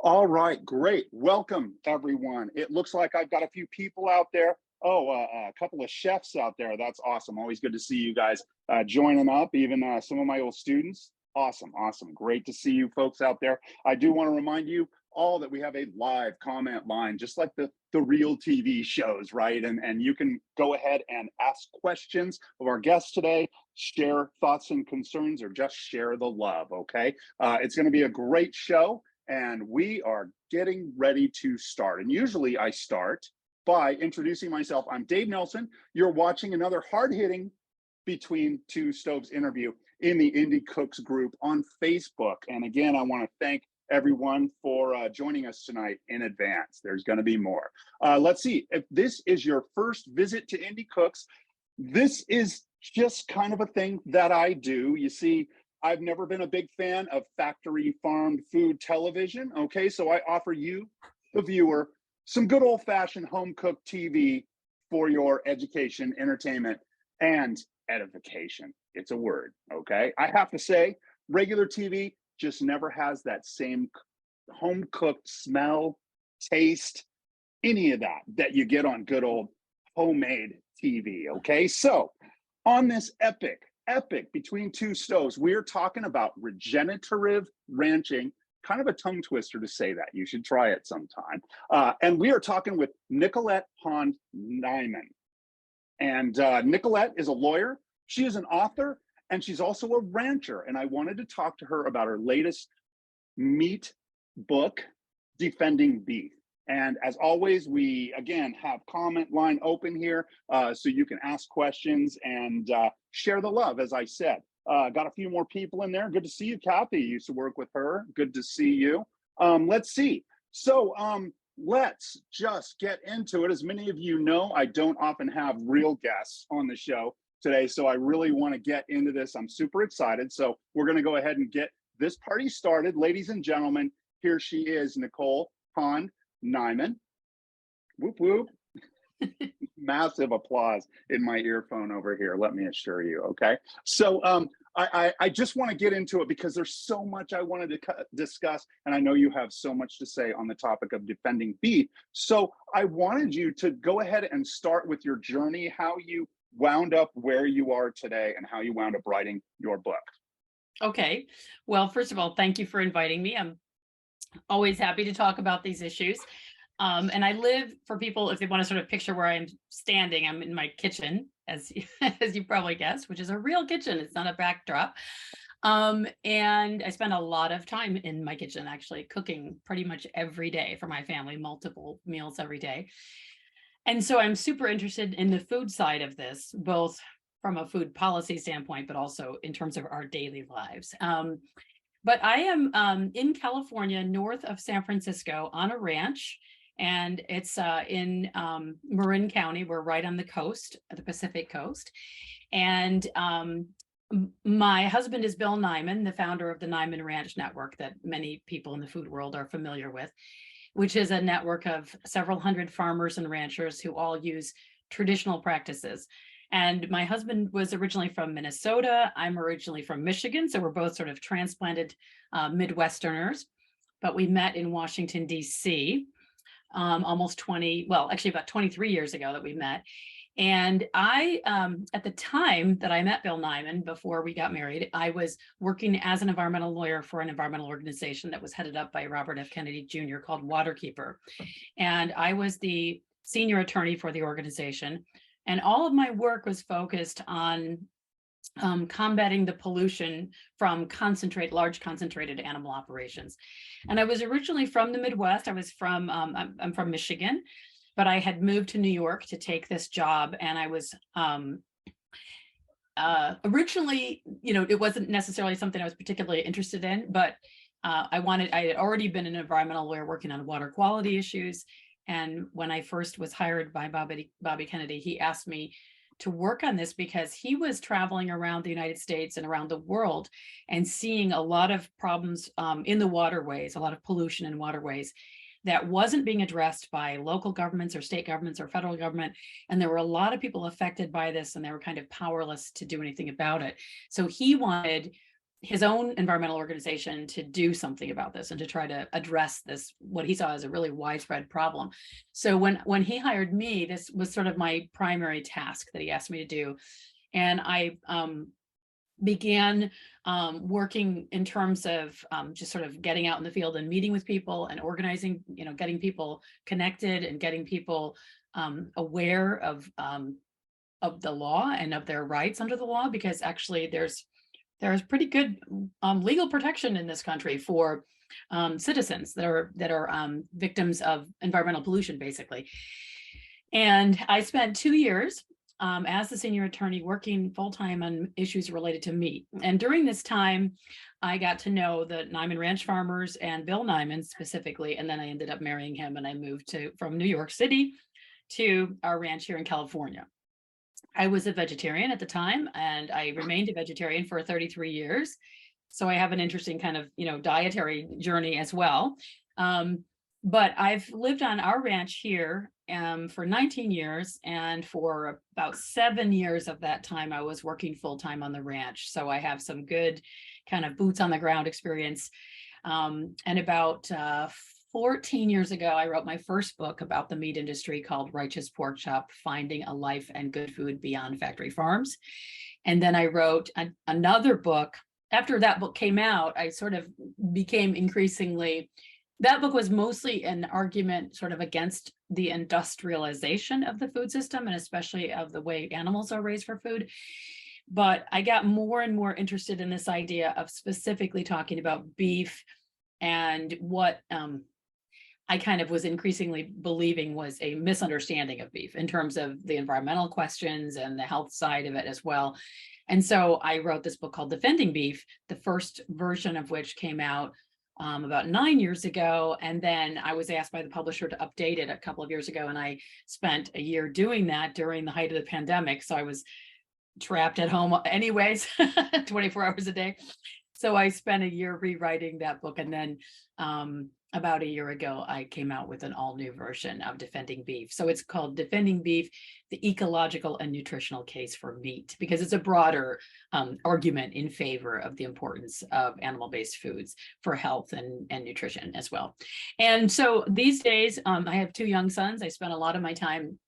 All right, great. Welcome, everyone. It looks like I've got a few people out there. Oh, a couple of chefs out there. That's awesome. Always good to see you guys joining up, even some of my old students. Awesome, awesome. Great to see you folks out there. I do want to remind you all that we have a live comment line, just like the real TV shows, right? And you can go ahead and ask questions of our guests today, share thoughts and concerns, or just share the love, okay? It's going to be a great show and we are getting ready to start. And usually I start by introducing myself. I'm Dave Nelson. You're watching another hard-hitting Between Two Stoves interview in the Indie Cooks group on Facebook. And again, I want to thank everyone for joining us tonight in advance. There's going to be more. Let's see. If this is your first visit to Indie Cooks, this is just kind of a thing that I do. You see, I've never been a big fan of factory farmed food television. Okay, so I offer you, the viewer, some good old fashioned home cooked TV for your education, entertainment, and edification. It's a word. Okay, I have to say, regular TV just never has that same home cooked smell, taste, any of that you get on good old homemade TV. Okay, so on this epic Between Two Stoves, we're talking about regenerative ranching. Kind of a tongue twister to say that. You should try it sometime. And we are talking with Nicolette Hahn Niman. And Nicolette is a lawyer. She is an author, and she's also a rancher. And I wanted to talk to her about her latest meat book, Defending Beef. And as always, we, again, have comment line open here so you can ask questions and share the love, as I said. Got a few more people in there. Good to see you, Kathy. You used to work with her. Good to see you. Let's see. So let's just get into it. As many of you know, I don't often have real guests on the show today, so I really want to get into this. I'm super excited. So we're going to go ahead and get this party started. Ladies and gentlemen, here she is, Nicolette Hahn Niman. Whoop, whoop. Massive applause in my earphone over here, let me assure you, okay? So I just want to get into it because there's so much I wanted to discuss, and I know you have so much to say on the topic of defending beef. So I wanted you to go ahead and start with your journey, how you wound up where you are today and how you wound up writing your book. Okay. Well, first of all, thank you for inviting me. I'm always happy to talk about these issues. And I live, for people, if they want to sort of picture where I'm standing, I'm in my kitchen, as you probably guessed, which is a real kitchen. It's not a backdrop. And I spend a lot of time in my kitchen, actually cooking pretty much every day for my family, multiple meals every day. And so I'm super interested in the food side of this, both from a food policy standpoint, but also in terms of our daily lives. But I am in California, north of San Francisco, on a ranch. And it's in Marin County. We're right on the coast, the Pacific coast. And my husband is Bill Niman, the founder of the Niman Ranch Network that many people in the food world are familiar with, which is a network of several hundred farmers and ranchers who all use traditional practices. And my husband was originally from Minnesota. I'm originally from Michigan. So we're both sort of transplanted Midwesterners, but we met in Washington, D.C. Almost 20, well, actually about 23 years ago that we met. And I, at the time that I met Bill Niman, before we got married, I was working as an environmental lawyer for an environmental organization that was headed up by Robert F. Kennedy Jr. called Waterkeeper. And I was the senior attorney for the organization. And all of my work was focused on combating the pollution from large concentrated animal operations. And I was originally from the Midwest. I'm from Michigan, but I had moved to New York to take this job. And I was originally, it wasn't necessarily something I was particularly interested in, but I had already been an environmental lawyer working on water quality issues. And when I first was hired by Bobby Kennedy, he asked me to work on this because he was traveling around the United States and around the world and seeing a lot of problems in the waterways, a lot of pollution in waterways that wasn't being addressed by local governments or state governments or federal government. And there were a lot of people affected by this and they were kind of powerless to do anything about it. So he wanted his own environmental organization to do something about this and to try to address this, what he saw as a really widespread problem. So when he hired me, this was sort of my primary task that he asked me to do. And I began working in terms of just sort of getting out in the field and meeting with people and organizing, getting people connected and getting people aware of the law and of their rights under the law, because actually there's pretty good legal protection in this country for citizens that are victims of environmental pollution, basically. And I spent 2 years as the senior attorney working full-time on issues related to meat. And during this time, I got to know the Niman Ranch farmers and Bill Niman specifically, and then I ended up marrying him, and I moved from New York City to our ranch here in California. I was a vegetarian at the time, and I remained a vegetarian for 33 years. So I have an interesting kind of, dietary journey as well. But I've lived on our ranch here for 19 years, and for about 7 years of that time, I was working full-time on the ranch. So I have some good kind of boots on the ground experience. And about 14 years ago, I wrote my first book about the meat industry called Righteous Pork Chop: Finding a Life and Good Food Beyond Factory Farms. And then I wrote another book. After that book came out, I sort of became increasingly, that book was mostly an argument sort of against the industrialization of the food system, and especially of the way animals are raised for food. But I got more and more interested in this idea of specifically talking about beef and what I kind of was increasingly believing was a misunderstanding of beef in terms of the environmental questions and the health side of it as well. And so I wrote this book called Defending Beef, the first version of which came out about 9 years ago. And then I was asked by the publisher to update it a couple of years ago. And I spent a year doing that during the height of the pandemic. So I was trapped at home anyways, 24 hours a day. So I spent a year rewriting that book. And then about a year ago, I came out with an all new version of Defending Beef. So it's called Defending Beef: The Ecological and Nutritional Case for Meat, because it's a broader argument in favor of the importance of animal-based foods for health and nutrition as well. And so these days, I have 2 young sons. I spend a lot of my time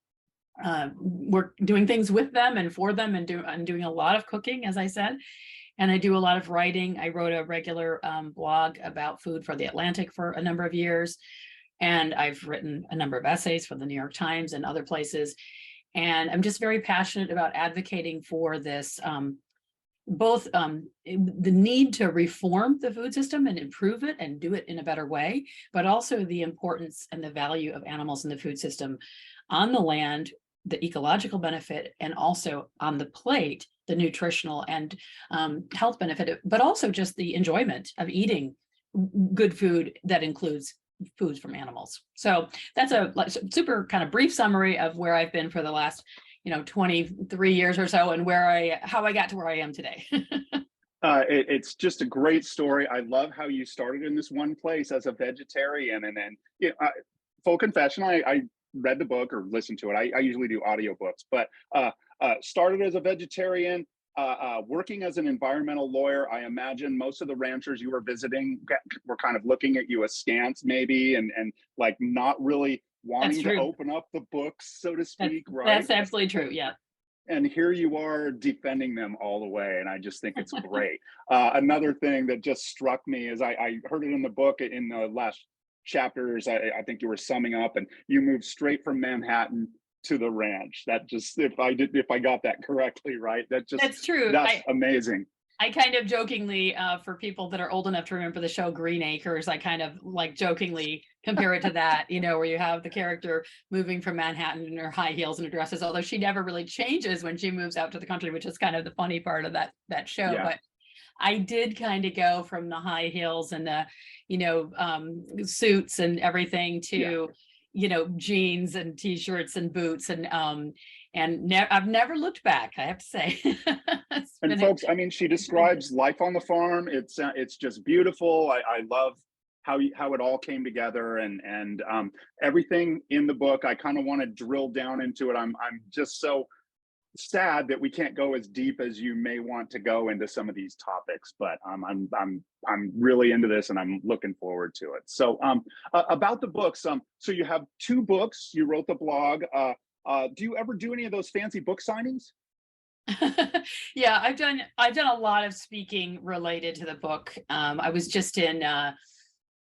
work doing things with them and for them, and I'm doing a lot of cooking, as I said. And I do a lot of writing. I wrote a regular blog about food for The Atlantic for a number of years. And I've written a number of essays for the New York Times and other places. And I'm just very passionate about advocating for this, both the need to reform the food system and improve it and do it in a better way, but also the importance and the value of animals in the food system on the land, the ecological benefit, and also on the plate, the nutritional and health benefit, but also just the enjoyment of eating good food that includes foods from animals. So that's a super kind of brief summary of where I've been for the last 23 years or so, and how I got to where I am today. It's just a great story. I love how you started in this one place as a vegetarian, and then full confession, I read the book or listened to it. I usually do audiobooks, but started as a vegetarian, working as an environmental lawyer. I imagine most of the ranchers you were visiting were kind of looking at you askance, maybe, and like not really wanting to open up the books, so to speak, right? That's absolutely true, yeah. And here you are defending them all the way, and I just think it's great. Another thing that just struck me is I heard it in the book in the last chapters. I think you were summing up, and you moved straight from Manhattan to the ranch. That just, if I got that correctly, right? That's true. That's amazing. I kind of jokingly, for people that are old enough to remember the show Green Acres, I kind of like jokingly compare it to that, where you have the character moving from Manhattan in her high heels and her dresses, although she never really changes when she moves out to the country, which is kind of the funny part of that show. Yeah. But I did kind of go from the high heels and the, suits and everything to, jeans and t-shirts and boots, and I've never looked back, I have to say. And folks, I mean, she describes life on the farm. It's just beautiful. I love how it all came together, and everything in the book. I kind of want to drill down into it. I'm just so sad that we can't go as deep as you may want to go into some of these topics, but I'm really into this and I'm looking forward to it. So about the books, so you have 2 books, you wrote the blog. Do you ever do any of those fancy book signings? Yeah, I've done a lot of speaking related to the book. I was just in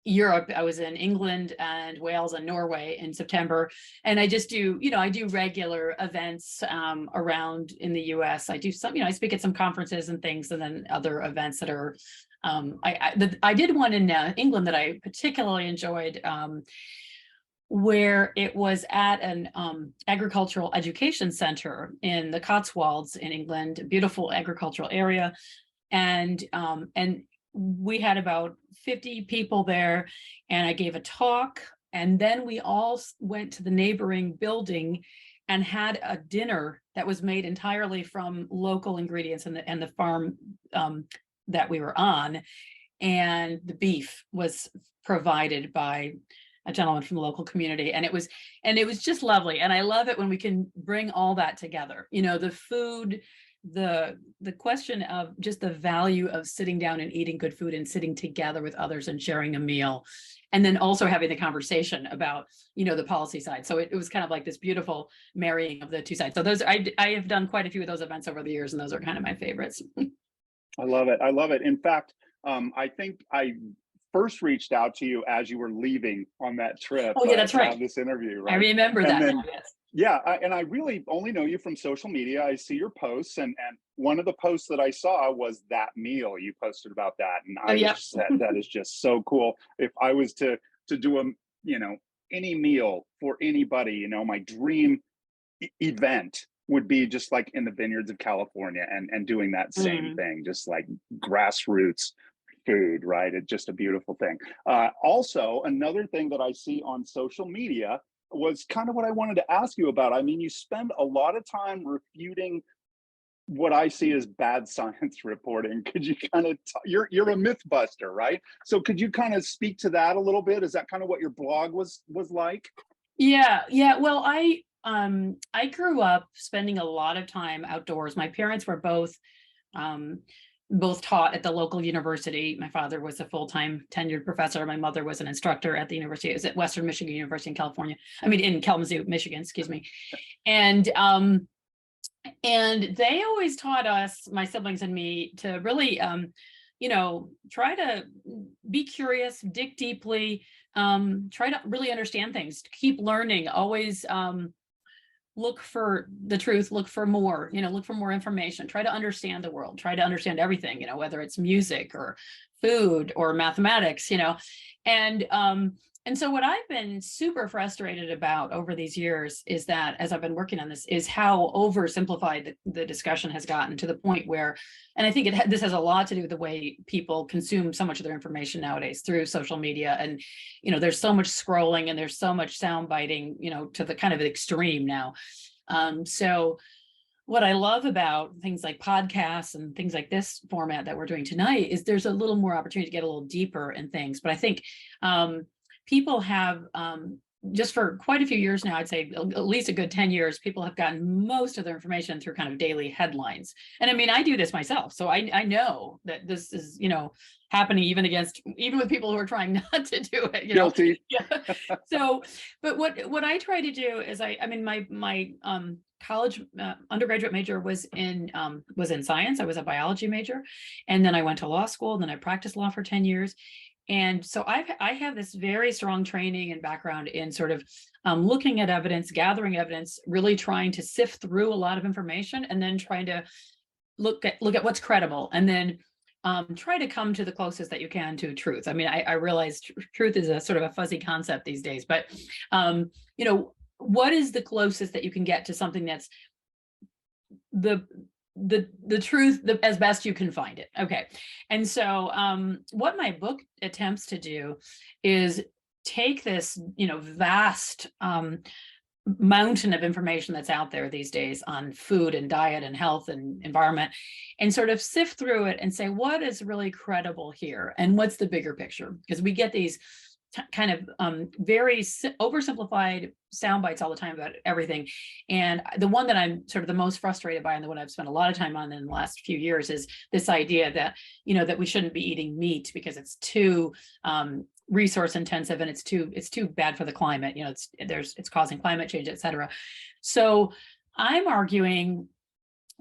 Europe. I was in England and Wales and Norway in September, and I just do, I do regular events around in the US. I do some, I speak at some conferences and things, and then other events that are. I did one in England that I particularly enjoyed. Where it was at an agricultural education center in the Cotswolds in England, a beautiful agricultural area. And we had about 50 people there, and I gave a talk, and then we all went to the neighboring building and had a dinner that was made entirely from local ingredients and the farm that we were on. And the beef was provided by a gentleman from the local community, and it was just lovely. And I love it when we can bring all that together. The food, the question of just the value of sitting down and eating good food and sitting together with others and sharing a meal, and then also having the conversation about the policy side. So it was kind of like this beautiful marrying of the 2 sides. So those I have done quite a few of those events over the years, and those are kind of my favorites. I love it. I love it. In fact, I think I first reached out to you as you were leaving on that trip. Oh yeah, that's right. This interview, right? I remember that. Then, yes. Yeah, and I really only know you from social media. I see your posts, and one of the posts that I saw was that meal you posted about that, and I just said that is just so cool. If I was to do any meal for anybody, my dream event would be just like in the vineyards of California and doing that same thing, just like grassroots food, right? It's just a beautiful thing. Also, another thing that I see on social media was kind of what I wanted to ask you about. I mean, you spend a lot of time refuting what I see as bad science reporting. Could you kind of, you're a myth buster, right? So could you kind of speak to that a little bit? Is that kind of what your blog was like? Yeah. Well, I grew up spending a lot of time outdoors. My parents were both taught at the local university. My father was a full-time tenured professor. My mother was an instructor at the university. It was at Western Michigan University in California. in Kalamazoo, Michigan, excuse me. And they always taught us, my siblings and me, to really, try to be curious, dig deeply, try to really understand things, keep learning, always look for the truth, look for more, look for more information, try to understand the world, try to understand everything, whether it's music or food or mathematics, and so what I've been super frustrated about over these years is that, as I've been working on this, is how oversimplified the discussion has gotten, to the point where, and I think this has a lot to do with the way people consume so much of their information nowadays through social media. And, there's so much scrolling and there's so much sound biting, to the kind of extreme now. So what I love about things like podcasts and things like this format that we're doing tonight is there's a little more opportunity to get a little deeper in things. But I think, people have, just for quite a few years now, I'd say at least a good 10 years, people have gotten most of their information through kind of daily headlines. And I do this myself. So I know that this is, happening even with people who are trying not to do it. Guilty. Yeah. So, but what I try to do is my college undergraduate major was in science. I was a biology major, and then I went to law school, and then I practiced law for 10 years. And so I have this very strong training and background in sort of looking at evidence, gathering evidence, really trying to sift through a lot of information, and then trying to look at what's credible, and then try to come to the closest that you can to truth. I realize truth is a sort of a fuzzy concept these days, but what is the closest that you can get to something that's the truth, as best you can find it. Okay. And so what my book attempts to do is take this, vast mountain of information that's out there these days on food and diet and health and environment, and sort of sift through it and say, what is really credible here? And what's the bigger picture? Because we get these kind of very oversimplified sound bites all the time about everything. And the one that I'm sort of the most frustrated by, and the one I've spent a lot of time on in the last few years, is this idea that, that we shouldn't be eating meat because it's too resource intensive and it's too bad for the climate. It's causing climate change, et cetera. So I'm arguing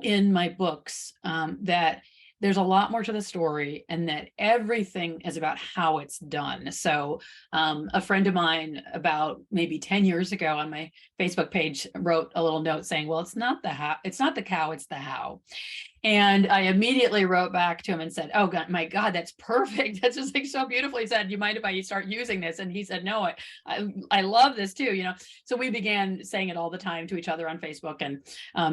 in my books that there's a lot more to the story, and that everything is about how it's done. So a friend of mine about maybe 10 years ago on my Facebook page wrote a little note saying, well, it's not the how, it's not the cow, it's the how. And I immediately wrote back to him and said, oh God, my God, that's perfect. That's just like so beautifully said. You mind if I start using this? And he said, no, I love this too, So we began saying it all the time to each other on Facebook. And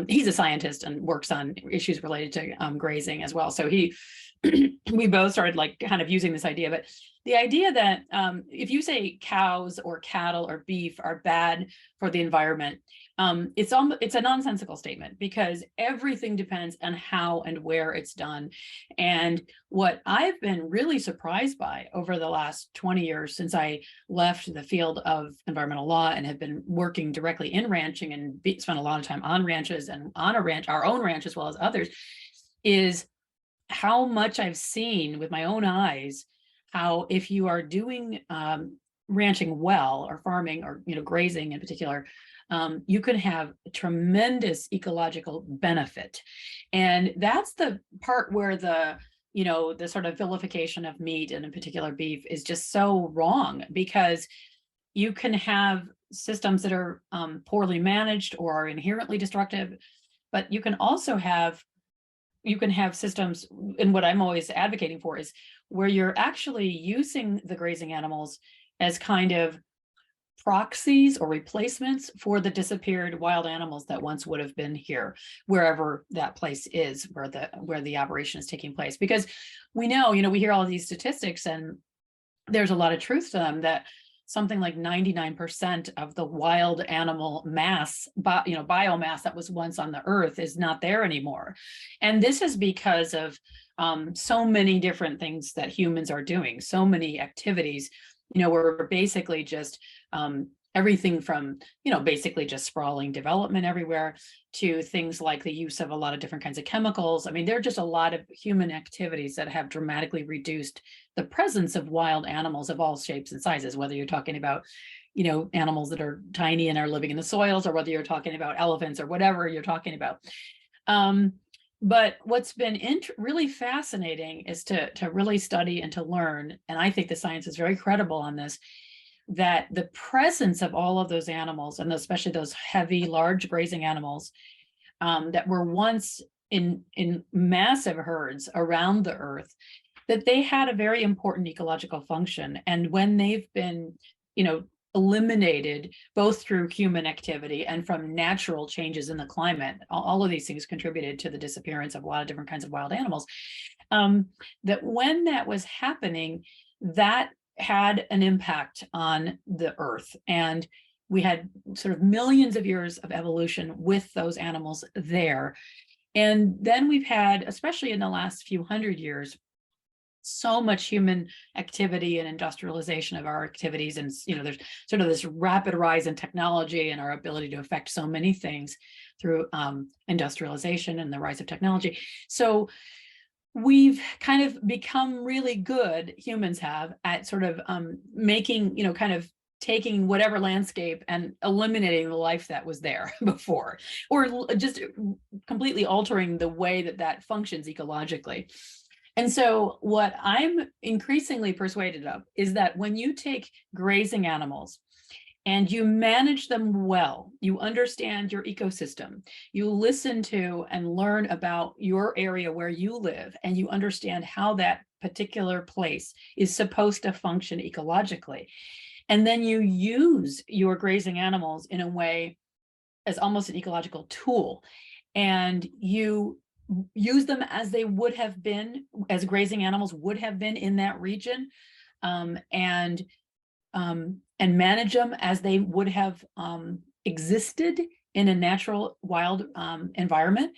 he's a scientist and works on issues related to grazing as well. So we both started like kind of using this idea. But the idea that if you say cows or cattle or beef are bad for the environment, it's a nonsensical statement, because everything depends on how and where it's done. And what I've been really surprised by over the last 20 years since I left the field of environmental law and have been working directly in ranching and spent a lot of time on ranches and on our own ranch as well as others, is how much I've seen with my own eyes, how if you are doing ranching well, or farming, or grazing in particular, you can have tremendous ecological benefit. And that's the part where the sort of vilification of meat, and in particular beef, is just so wrong, because you can have systems that are poorly managed or are inherently destructive, but you can also have systems, and what I'm always advocating for is where you're actually using the grazing animals as kind of proxies or replacements for the disappeared wild animals that once would have been here, wherever that place is, where the operation is taking place. Because we know, we hear all of these statistics, and there's a lot of truth to them, that something like 99% of the wild animal mass, biomass that was once on the earth is not there anymore. And this is because of so many different things that humans are doing, so many activities. We're basically just everything from, basically just sprawling development everywhere, to things like the use of a lot of different kinds of chemicals. I mean, there are just a lot of human activities that have dramatically reduced the presence of wild animals of all shapes and sizes, whether you're talking about, animals that are tiny and are living in the soils, or whether you're talking about elephants or whatever you're talking about. But what's been really fascinating is to really study and to learn, and I think the science is very credible on this, that the presence of all of those animals, and especially those heavy, large grazing animals that were once in massive herds around the earth, that they had a very important ecological function. And when they've been, eliminated, both through human activity and from natural changes in the climate, all of these things contributed to the disappearance of a lot of different kinds of wild animals, that when that was happening, that had an impact on the earth. And we had sort of millions of years of evolution with those animals there. And then we've had, especially in the last few hundred years, so much human activity and industrialization of our activities. And, there's sort of this rapid rise in technology and our ability to affect so many things through industrialization and the rise of technology. So we've kind of become really good, humans have, at sort of making, kind of taking whatever landscape and eliminating the life that was there before, or just completely altering the way that functions ecologically. And so what I'm increasingly persuaded of is that when you take grazing animals and you manage them well, you understand your ecosystem, you listen to and learn about your area where you live, and you understand how that particular place is supposed to function ecologically. And then you use your grazing animals in a way as almost an ecological tool, and you use them as they would have been, as grazing animals would have been in that region, and manage them as they would have existed in a natural wild environment.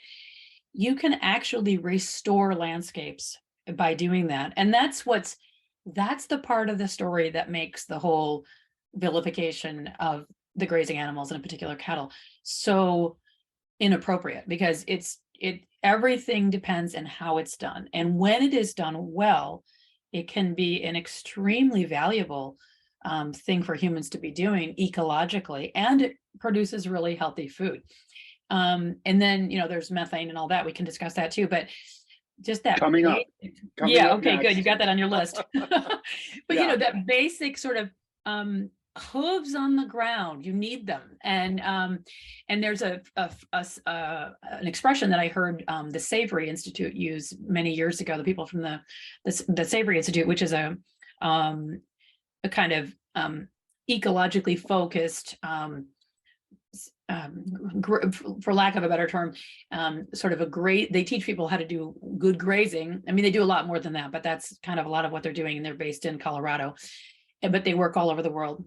You can actually restore landscapes by doing that. And that's what's that's the part of the story that makes the whole vilification of the grazing animals, and in particular cattle, so inappropriate, because everything depends on how it's done. And when it is done well, it can be an extremely valuable thing for humans to be doing ecologically, and it produces really healthy food. And then, there's methane and all that. We can discuss that too, but just that Coming up. yeah, Up okay, good. You next. got that on your list. But Yeah. that basic sort of hooves on the ground, you need them. And there's an expression that I heard the Savory Institute use many years ago, the people from the Savory Institute, which is a kind of ecologically focused for lack of a better term, sort of they teach people how to do good grazing. I mean, they do a lot more than that, but that's kind of a lot of what they're doing, and they're based in Colorado, but they work all over the world.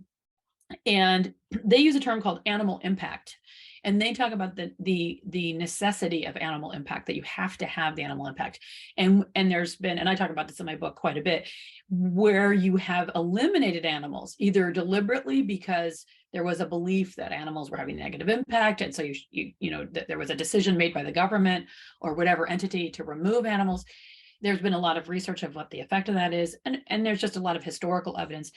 And they use a term called animal impact. And they talk about the necessity of animal impact, that you have to have the animal impact. And there's been, and I talk about this in my book quite a bit, where you have eliminated animals, either deliberately because there was a belief that animals were having negative impact, and so that there was a decision made by the government or whatever entity to remove animals. There's been a lot of research of what the effect of that is, and there's just a lot of historical evidence.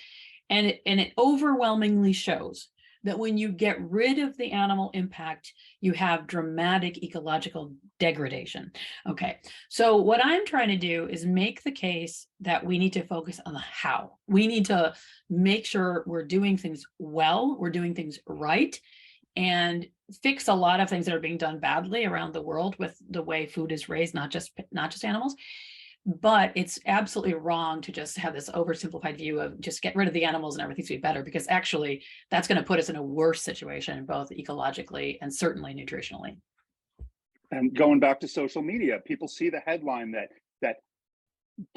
And it overwhelmingly shows that when you get rid of the animal impact, you have dramatic ecological degradation. Okay, so what I'm trying to do is make the case that we need to focus on the how. We need to make sure we're doing things well, we're doing things right, and fix a lot of things that are being done badly around the world with the way food is raised, not just animals. But it's absolutely wrong to just have this oversimplified view of just get rid of the animals and everything's going to be better, because actually that's going to put us in a worse situation, both ecologically and certainly nutritionally. And going back to social media, people see the headline that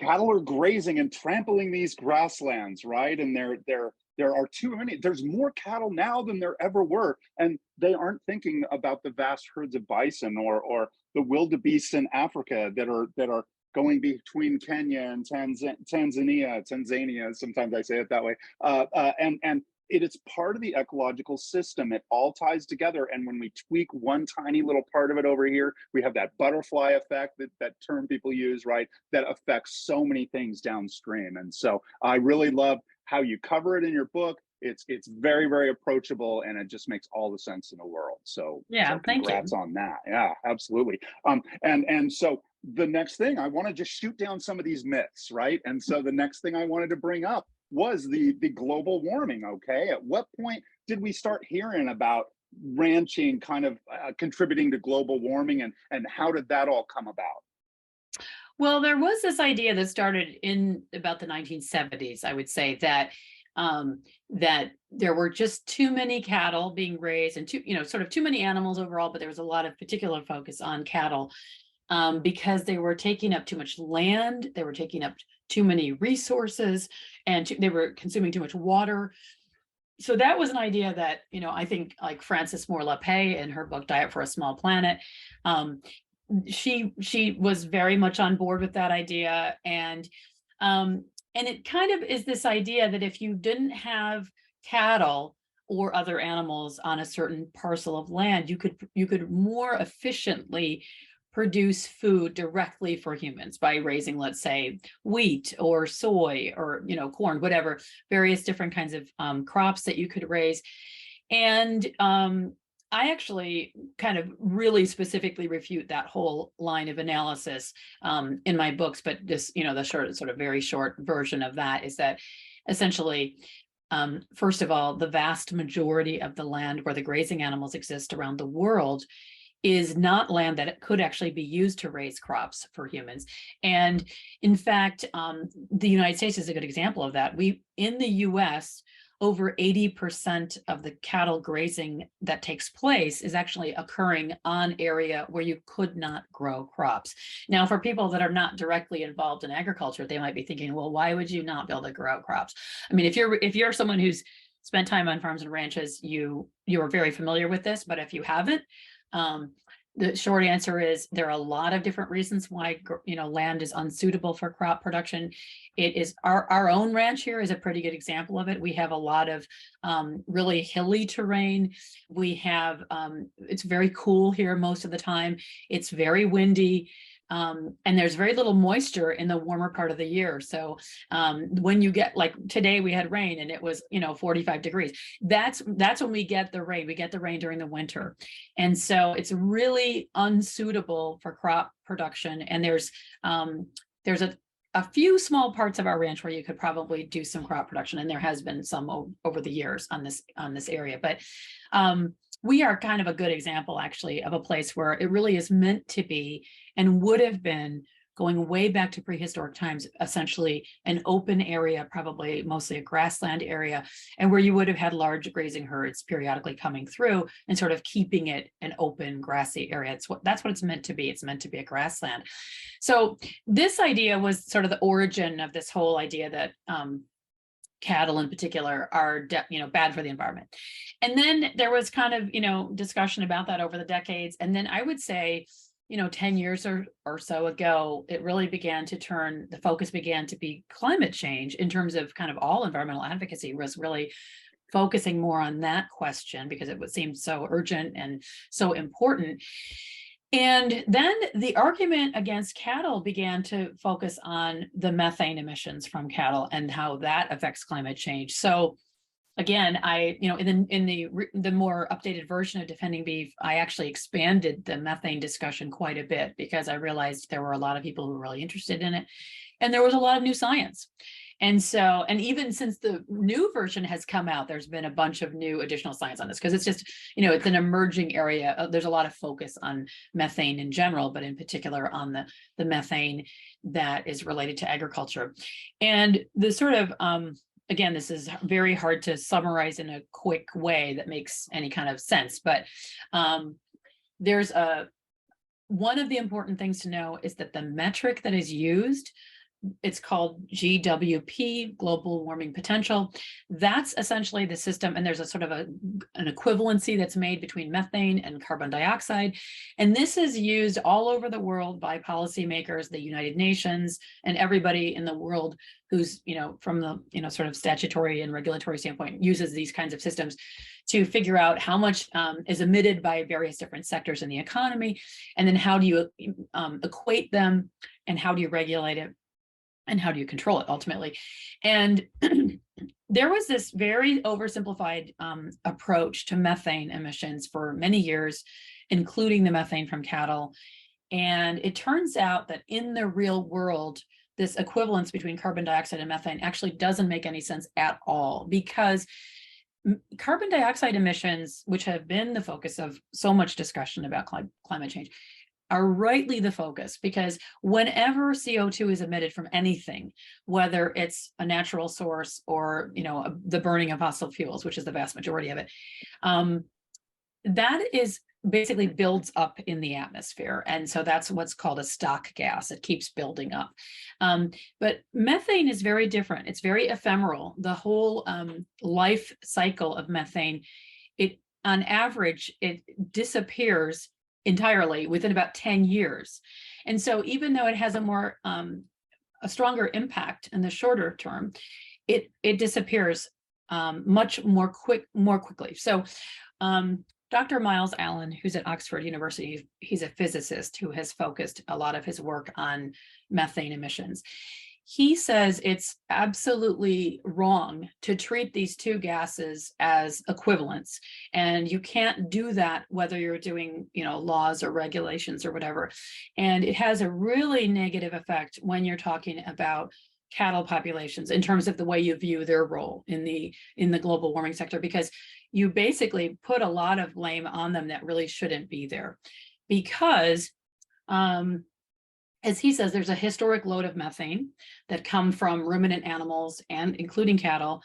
cattle are grazing and trampling these grasslands, right? And there are too many. There's more cattle now than there ever were, and they aren't thinking about the vast herds of bison or the wildebeests in Africa that are going between Kenya and Tanzania. Sometimes I say it that way. And it is part of the ecological system. It all ties together. And when we tweak one tiny little part of it over here, we have that butterfly effect, that term people use, right? That affects so many things downstream. And so I really love how you cover it in your book. It's very, very approachable, and it just makes all the sense in the world. So yeah, thank you. congrats on that. Yeah, absolutely. And so the next thing, I want to just shoot down some of these myths, right? And so the next thing I wanted to bring up was the global warming. Okay, at what point did we start hearing about ranching kind of contributing to global warming, and how did that all come about? Well, there was this idea that started in about the 1970s, I would say, that that there were just too many cattle being raised, and sort of too many animals overall, but there was a lot of particular focus on cattle because they were taking up too much land, they were taking up too many resources, and they were consuming too much water. So that was an idea that, I think, like Frances Moore Lappé in her book Diet for a Small Planet, she was very much on board with that idea. And it kind of is this idea that if you didn't have cattle or other animals on a certain parcel of land, you could more efficiently produce food directly for humans by raising, let's say, wheat or soy or corn, whatever, various different kinds of crops that you could raise. And I actually kind of really specifically refute that whole line of analysis in my books, but just, the very short version of that is that essentially, first of all, the vast majority of the land where the grazing animals exist around the world is not land that could actually be used to raise crops for humans. And in fact, the United States is a good example of that. In the US, over 80% of the cattle grazing that takes place is actually occurring on area where you could not grow crops. Now, for people that are not directly involved in agriculture, they might be thinking, well, why would you not be able to grow crops? I mean, if you're someone who's spent time on farms and ranches, you are very familiar with this, but if you haven't, The short answer is there are a lot of different reasons why, land is unsuitable for crop production. It is our own ranch here is a pretty good example of it. We have a lot of really hilly terrain. We have, it's very cool here most of the time. It's very windy. And there's very little moisture in the warmer part of the year. So when you get, like today we had rain and it was, 45 degrees. That's when we get the rain. We get the rain during the winter. And so it's really unsuitable for crop production. And there's a few small parts of our ranch where you could probably do some crop production. And there has been some over the years on this area. But we are kind of a good example, actually, of a place where it really is meant to be and would have been, going way back to prehistoric times, essentially an open area, probably mostly a grassland area, and where you would have had large grazing herds periodically coming through and sort of keeping it an open grassy area. That's what it's meant to be. It's meant to be a grassland. So this idea was sort of the origin of this whole idea that cattle in particular are bad for the environment. And then there was kind of discussion about that over the decades. And then I would say 10 years or so ago, it really began to turn, the focus began to be climate change in terms of kind of all environmental advocacy was really focusing more on that question because it would seem so urgent and so important. And then the argument against cattle began to focus on the methane emissions from cattle and how that affects climate change. So again, in the more updated version of Defending Beef, I actually expanded the methane discussion quite a bit because I realized there were a lot of people who were really interested in it, and there was a lot of new science. And so, and even since the new version has come out, there's been a bunch of new additional science on this because it's just, it's an emerging area. There's a lot of focus on methane in general, but in particular on the methane that is related to agriculture. And the sort of, again, this is very hard to summarize in a quick way that makes any kind of sense, but there's one of the important things to know is that the metric that is used, it's called GWP, global warming potential. That's essentially the system. And there's a sort of an equivalency that's made between methane and carbon dioxide. And this is used all over the world by policymakers, the United Nations, and everybody in the world who's, from the, sort of statutory and regulatory standpoint, uses these kinds of systems to figure out how much is emitted by various different sectors in the economy. And then how do you equate them and how do you regulate it? And how do you control it ultimately? And there was this very oversimplified approach to methane emissions for many years, including the methane from cattle. And it turns out that in the real world, this equivalence between carbon dioxide and methane actually doesn't make any sense at all, because carbon dioxide emissions, which have been the focus of so much discussion about climate change, are rightly the focus, because whenever CO2 is emitted from anything, whether it's a natural source or the burning of fossil fuels, which is the vast majority of it, that is basically builds up in the atmosphere. And so that's what's called a stock gas. It keeps building up. But methane is very different. It's very ephemeral. The whole life cycle of methane, on average, it disappears entirely within about 10 years. And so even though it has a stronger impact in the shorter term, it disappears much more quickly. So Dr. Miles Allen, who's at Oxford University, he's a physicist who has focused a lot of his work on methane emissions. He says it's absolutely wrong to treat these two gases as equivalents. And you can't do that whether you're doing, laws or regulations or whatever. And it has a really negative effect when you're talking about cattle populations in terms of the way you view their role in the global warming sector, because you basically put a lot of blame on them that really shouldn't be there. Because as he says, there's a historic load of methane that come from ruminant animals and including cattle.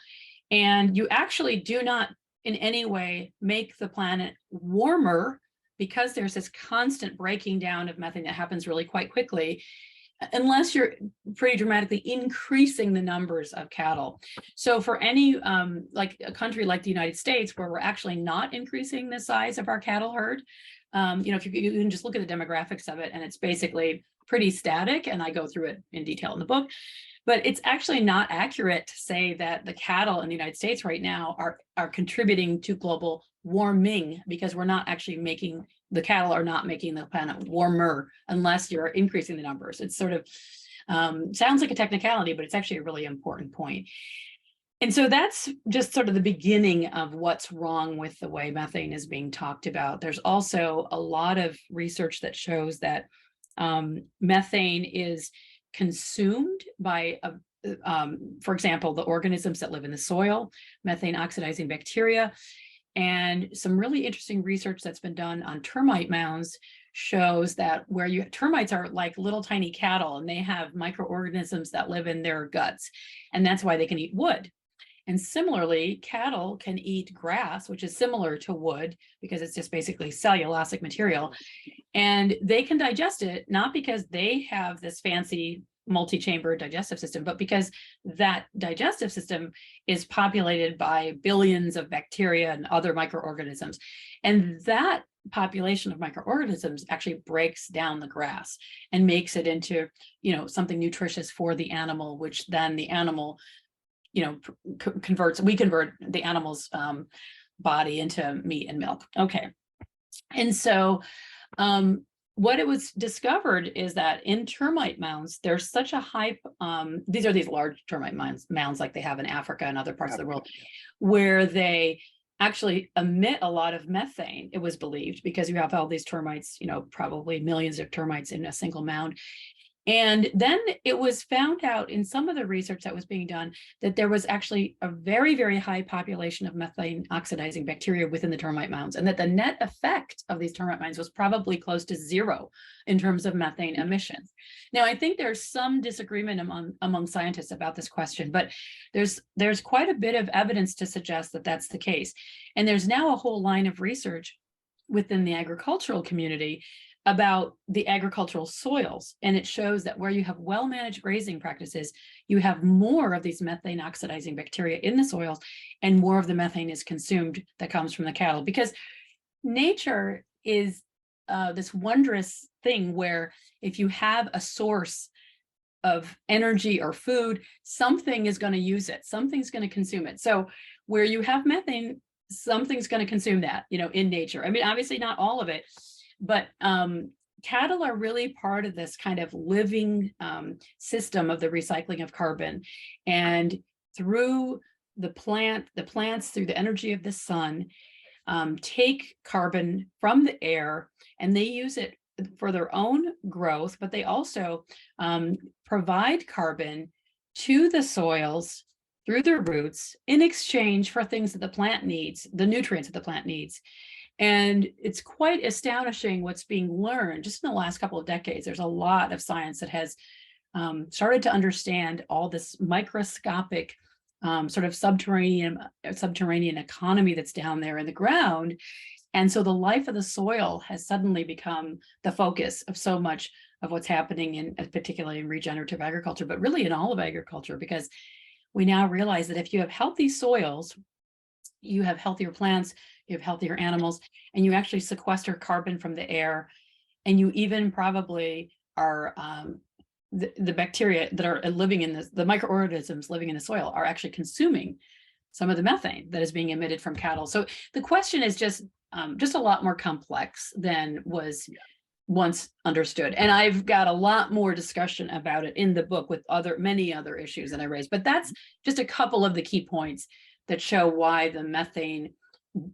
And you actually do not in any way make the planet warmer, because there's this constant breaking down of methane that happens really quite quickly. unless you're pretty dramatically increasing the numbers of cattle. So for any, like a country like the United States, where we're actually not increasing the size of our cattle herd, if you can just look at the demographics of it, and it's basically pretty static, and I go through it in detail in the book. But it's actually not accurate to say that the cattle in the United States right now are contributing to global warming, because we're not actually making, the cattle are not making the planet warmer unless you're increasing the numbers. It's sort of sounds like a technicality, but it's actually a really important point. And so that's just sort of the beginning of what's wrong with the way methane is being talked about. There's also a lot of research that shows that methane is consumed by, for example, the organisms that live in the soil, methane oxidizing bacteria. And some really interesting research that's been done on termite mounds shows that where termites are like little tiny cattle, and they have microorganisms that live in their guts, and that's why they can eat wood. And similarly, cattle can eat grass, which is similar to wood because it's just basically cellulosic material. And they can digest it, not because they have this fancy multi-chamber digestive system, but because that digestive system is populated by billions of bacteria and other microorganisms. And that population of microorganisms actually breaks down the grass and makes it into, something nutritious for the animal, which then the animal, we convert the animal's body into meat and milk. Okay. And so what it was discovered is that in termite mounds, there's such a high, these are these large termite mounds like they have in Africa and other parts of the world, where they actually emit a lot of methane, it was believed, because you have all these termites, probably millions of termites in a single mound. And then it was found out in some of the research that was being done that there was actually a very, very high population of methane oxidizing bacteria within the termite mounds, and that the net effect of these termite mounds was probably close to zero in terms of methane emissions. Now, I think there's some disagreement among scientists about this question, but there's quite a bit of evidence to suggest that that's the case. And there's now a whole line of research within the agricultural community about the agricultural soils. And it shows that where you have well-managed grazing practices, you have more of these methane oxidizing bacteria in the soils, and more of the methane is consumed that comes from the cattle. Because nature is this wondrous thing where if you have a source of energy or food, something is going to use it, something's going to consume it. So where you have methane, something's going to consume that, in nature. I mean, obviously not all of it, but cattle are really part of this kind of living system of the recycling of carbon. And through the plants, through the energy of the sun, take carbon from the air, and they use it for their own growth, but they also provide carbon to the soils through their roots in exchange for things that the plant needs, the nutrients that the plant needs. And it's quite astonishing what's being learned just in the last couple of decades. There's a lot of science that has started to understand all this microscopic sort of subterranean economy that's down there in the ground. And so the life of the soil has suddenly become the focus of so much of what's happening particularly in regenerative agriculture, but really in all of agriculture, because we now realize that if you have healthy soils, you have healthier plants, you have healthier animals, and you actually sequester carbon from the air. And you even probably are, the bacteria that are living in the microorganisms living in the soil are actually consuming some of the methane that is being emitted from cattle. So the question is just a lot more complex than was once understood. And I've got a lot more discussion about it in the book with many other issues that I raised, but that's just a couple of the key points that show why the methane,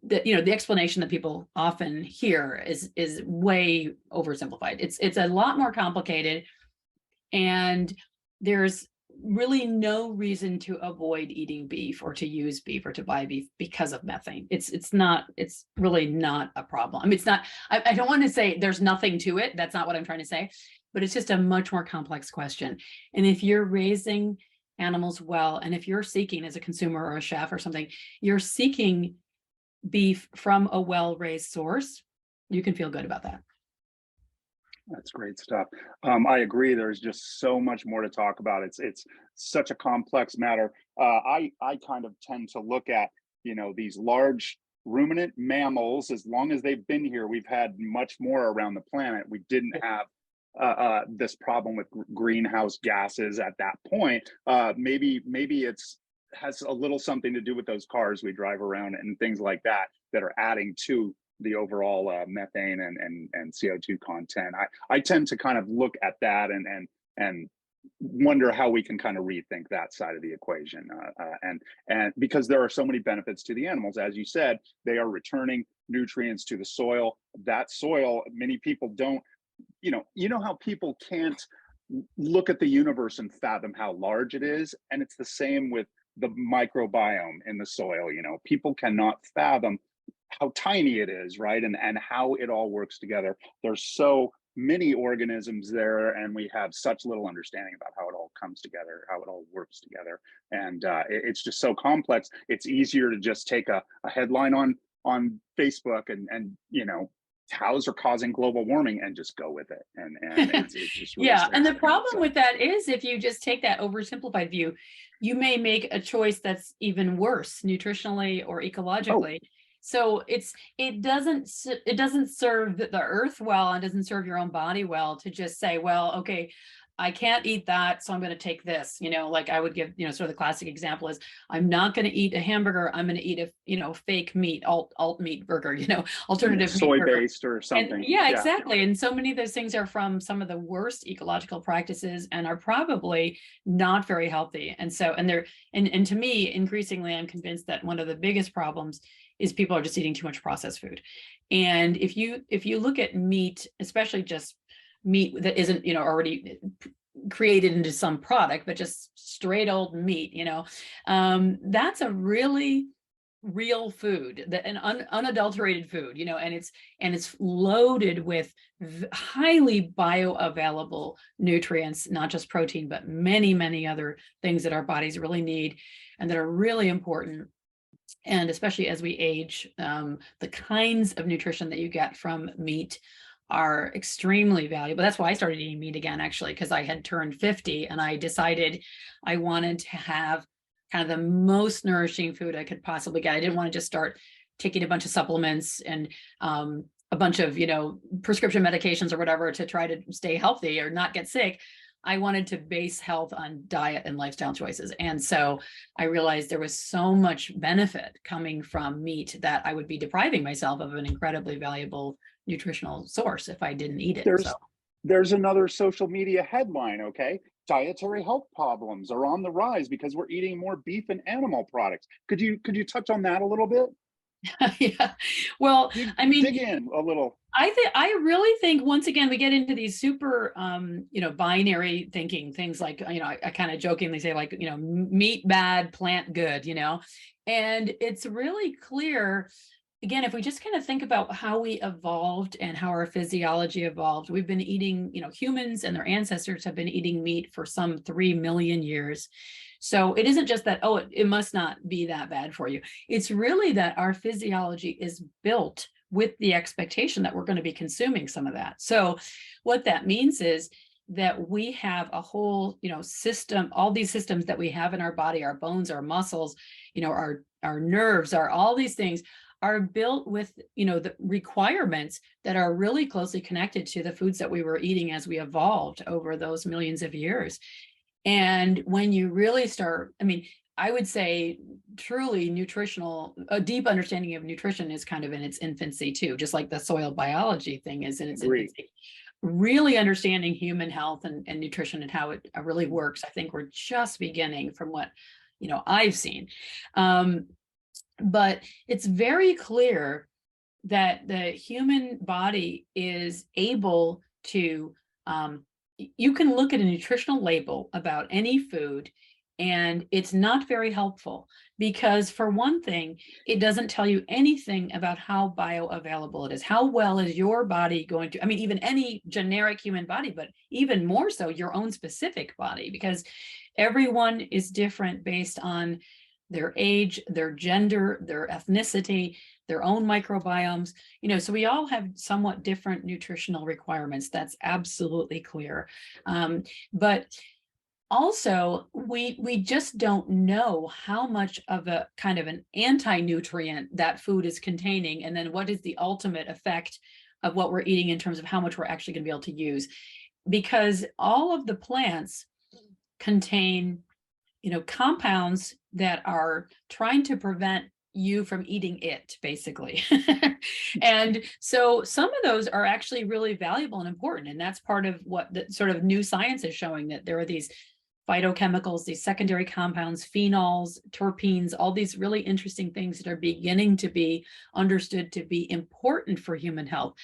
the explanation that people often hear is way oversimplified. It's a lot more complicated, and there's really no reason to avoid eating beef or to use beef or to buy beef because of methane. It's really not a problem. I mean, it's not, I don't want to say there's nothing to it. That's not what I'm trying to say, but it's just a much more complex question. And if you're raising animals well, and if you're seeking as a consumer or a chef or something, you're seeking beef from a well-raised source, you can feel good about that. That's great stuff. I agree. There's just so much more to talk about. It's such a complex matter. I kind of tend to look at, these large ruminant mammals. As long as they've been here, we've had much more around the planet. We didn't have this problem with greenhouse gases at that point. Maybe it's has a little something to do with those cars we drive around and things like that that are adding to the overall methane and CO2 content. I tend to kind of look at that and wonder how we can kind of rethink that side of the equation. And because there are so many benefits to the animals, as you said, they are returning nutrients to the soil. That soil, many people don't, how people can't look at the universe and fathom how large it is. And it's the same with the microbiome in the soil. People cannot fathom how tiny it is, right? And how it all works together. There's so many organisms there, and we have such little understanding about how it all comes together, how it all works together. And it's just so complex. It's easier to just take a headline on Facebook and cows are causing global warming and just go with it. And it's just really Yeah, and the sad. problem So, with that is if you just take that oversimplified view, you may make a choice that's even worse nutritionally or oh, ecologically. So it doesn't serve the earth well and doesn't serve your own body well to just say, well, okay, I can't eat that, so I'm going to take this. Like I would give, sort of the classic example is I'm not going to eat a hamburger. I'm going to eat a, fake meat, alt meat burger, alternative meat soy burger. based or And something. yeah, Yeah. exactly. And so many of those things are from some of the worst ecological practices and are probably not very healthy. And so, and to me, increasingly, I'm convinced that one of the biggest problems is people are just eating too much processed food. And if you look at meat, especially just meat that isn't, already created into some product, but just straight old meat, that's a really real food, an unadulterated food, and it's loaded with highly bioavailable nutrients, not just protein, but many other things that our bodies really need and that are really important. And especially as we age, the kinds of nutrition that you get from meat are extremely valuable. That's why I started eating meat again, actually, because I had turned 50 and I decided I wanted to have kind of the most nourishing food I could possibly get. I didn't want to just start taking a bunch of supplements and a bunch of, prescription medications or whatever to try to stay healthy or not get sick. I wanted to base health on diet and lifestyle choices. And so I realized there was so much benefit coming from meat that I would be depriving myself of an incredibly valuable nutritional source if I didn't eat it. There's another social media headline, okay? Dietary health problems are on the rise because we're eating more beef and animal products. Could you touch on that a little bit? Yeah. Well, I mean, dig in a little. I really think once again we get into these super binary thinking things like I kind of jokingly say like meat bad, plant good, and it's really clear. Again, if we just kind of think about how we evolved and how our physiology evolved, we've been eating, humans and their ancestors have been eating meat for some 3 million years. So it isn't just that, oh, it must not be that bad for you. It's really that our physiology is built with the expectation that we're going to be consuming some of that. So what that means is that we have a whole, system, all these systems that we have in our body, our bones, our muscles, our nerves, all these things are built with, the requirements that are really closely connected to the foods that we were eating as we evolved over those millions of years. And when you really start, I would say truly a deep understanding of nutrition is kind of in its infancy too, just like the soil biology thing is in its infancy. Really understanding human health and nutrition and how it really works. I think we're just beginning from what, I've seen. But it's very clear that the human body is able to, you can look at a nutritional label about any food and it's not very helpful because for one thing, it doesn't tell you anything about how bioavailable it is. How well is your body going to, even any generic human body, but even more so your own specific body, because everyone is different based on their age, their gender, their ethnicity, their own microbiomes, so we all have somewhat different nutritional requirements. That's absolutely clear. But also, we just don't know how much of a kind of an anti-nutrient that food is containing, and then what is the ultimate effect of what we're eating in terms of how much we're actually going to be able to use. Because all of the plants contain, compounds that are trying to prevent you from eating it, basically. And so some of those are actually really valuable and important. And that's part of what the sort of new science is showing, that there are these phytochemicals, these secondary compounds, phenols, terpenes, all these really interesting things that are beginning to be understood to be important for human health,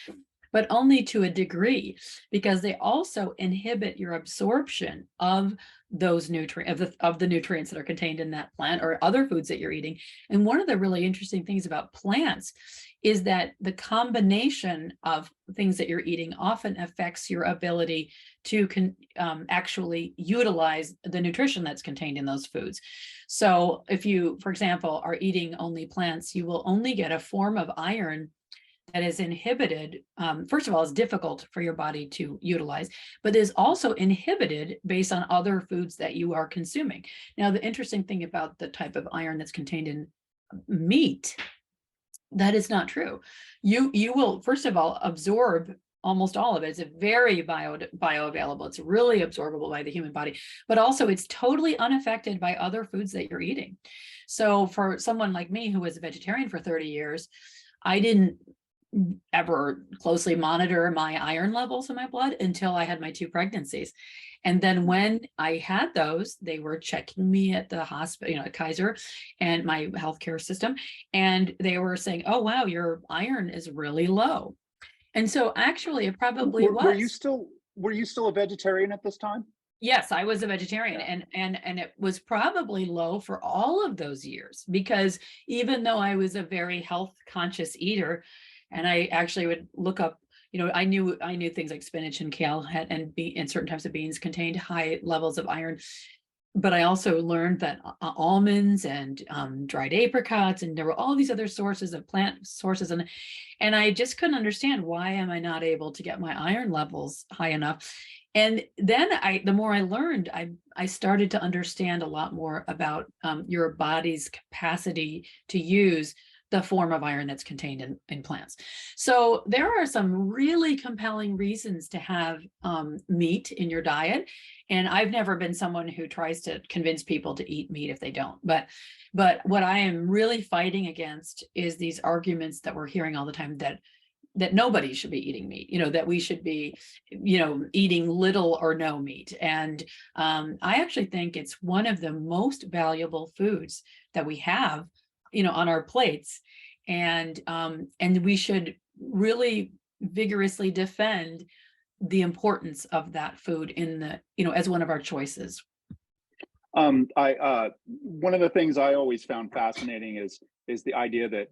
but only to a degree, because they also inhibit your absorption of those nutrients, of the nutrients that are contained in that plant or other foods that you're eating. And one of the really interesting things about plants is that the combination of things that you're eating often affects your ability to actually utilize the nutrition that's contained in those foods. So if you, for example, are eating only plants, you will only get a form of iron that is inhibited. First of all, it's difficult for your body to utilize, but is also inhibited based on other foods that you are consuming. Now, the interesting thing about the type of iron that's contained in meat, that is not true. You will, first of all, absorb almost all of it. It's very bioavailable. It's really absorbable by the human body, but also it's totally unaffected by other foods that you're eating. So for someone like me who was a vegetarian for 30 years, I didn't ever closely monitor my iron levels in my blood until I had my 2 pregnancies. And then when I had those, they were checking me at the hospital, at Kaiser and my healthcare system. And they were saying, oh, wow, your iron is really low. And so actually it probably was. Were you still a vegetarian at this time? Yes, I was a vegetarian, Yeah. and it was probably low for all of those years, because even though I was a very health conscious eater, and I actually would look up, I knew things like spinach and kale and certain types of beans contained high levels of iron. But I also learned that almonds and dried apricots, and there were all these other sources of plant sources, and I just couldn't understand, why am I not able to get my iron levels high enough? And then the more I learned, I started to understand a lot more about your body's capacity to use the form of iron that's contained in plants. So there are some really compelling reasons to have meat in your diet. And I've never been someone who tries to convince people to eat meat if they don't. But what I am really fighting against is these arguments that we're hearing all the time, that nobody should be eating meat, that we should be, eating little or no meat. And I actually think it's one of the most valuable foods that we have, on our plates. And we should really vigorously defend the importance of that food in the, as one of our choices. One of the things I always found fascinating is the idea that,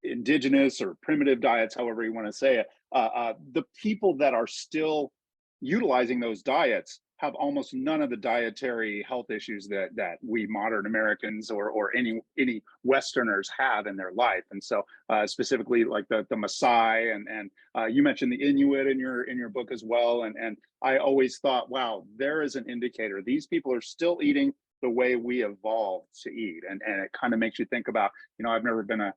indigenous or primitive diets, however you want to say it, the people that are still utilizing those diets have almost none of the dietary health issues that we modern Americans or any Westerners have in their life. And so specifically like the Maasai and you mentioned the Inuit in your book as well. And I always thought, wow, there is an indicator. These people are still eating the way we evolved to eat. And it kind of makes you think about, I've never been a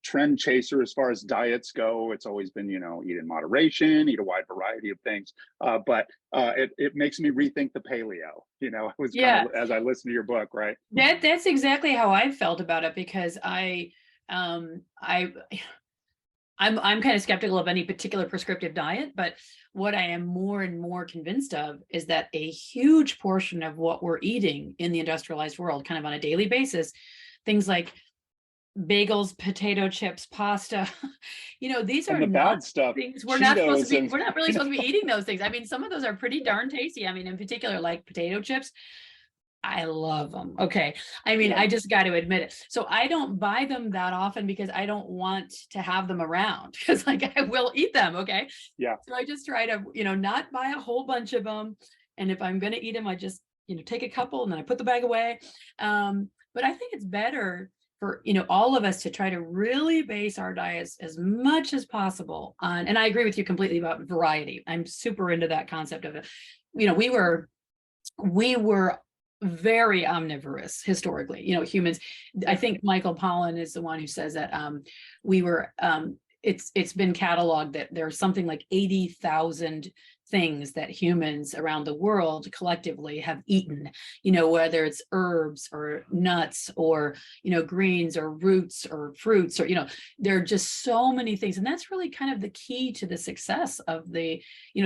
trend chaser as far as diets go. It's always been, eat in moderation, eat a wide variety of things. But it makes me rethink the paleo. It was kind of as I listen to your book, right? That's exactly how I felt about it, because I'm kind of skeptical of any particular prescriptive diet, but what I am more and more convinced of is that a huge portion of what we're eating in the industrialized world, kind of on a daily basis, things like bagels, potato chips, pasta, these are not bad stuff. Things we're not supposed to be, we're not really supposed to be eating those things. I mean, some of those are pretty darn tasty. I mean, in particular, like potato chips, I love them. Okay. I mean, I just got to admit it. So I don't buy them that often because I don't want to have them around, because like I will eat them. Okay. Yeah. So I just try to, not buy a whole bunch of them. And if I'm going to eat them, I just, take a couple and then I put the bag away. But I think it's better for, all of us to try to really base our diets as much as possible on, and I agree with you completely about variety. I'm super into that concept of it. We were very omnivorous historically, humans. I think Michael Pollan is the one who says that we were it's been cataloged that there's something like 80,000 things that humans around the world collectively have eaten, whether it's herbs or nuts or, greens or roots or fruits or, there are just so many things. And that's really kind of the key to the success of the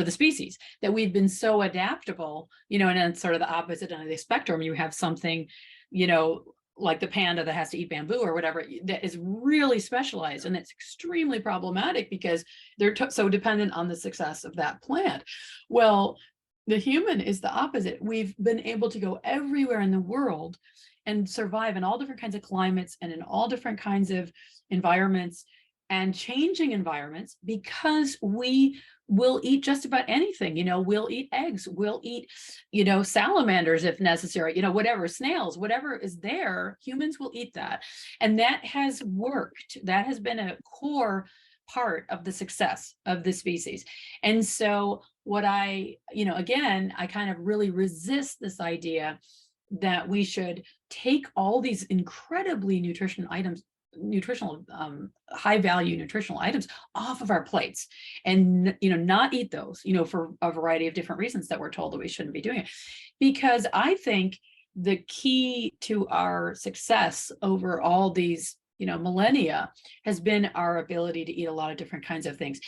species, that we've been so adaptable, and then sort of the opposite end of the spectrum. You have something, like the panda that has to eat bamboo or whatever, that is really specialized, and it's extremely problematic because they're so dependent on the success of that plant. Well, the human is the opposite. We've been able to go everywhere in the world and survive in all different kinds of climates and in all different kinds of environments and changing environments because we will eat just about anything. We'll eat eggs, we'll eat, salamanders if necessary, whatever, snails, whatever is there, humans will eat that. And that has worked. That has been a core part of the success of the species. And so what again, I kind of really resist this idea that we should take all these incredibly high value nutritional items off of our plates and not eat those for a variety of different reasons that we're told that we shouldn't be doing it. Because I think the key to our success over all these millennia has been our ability to eat a lot of different kinds of things,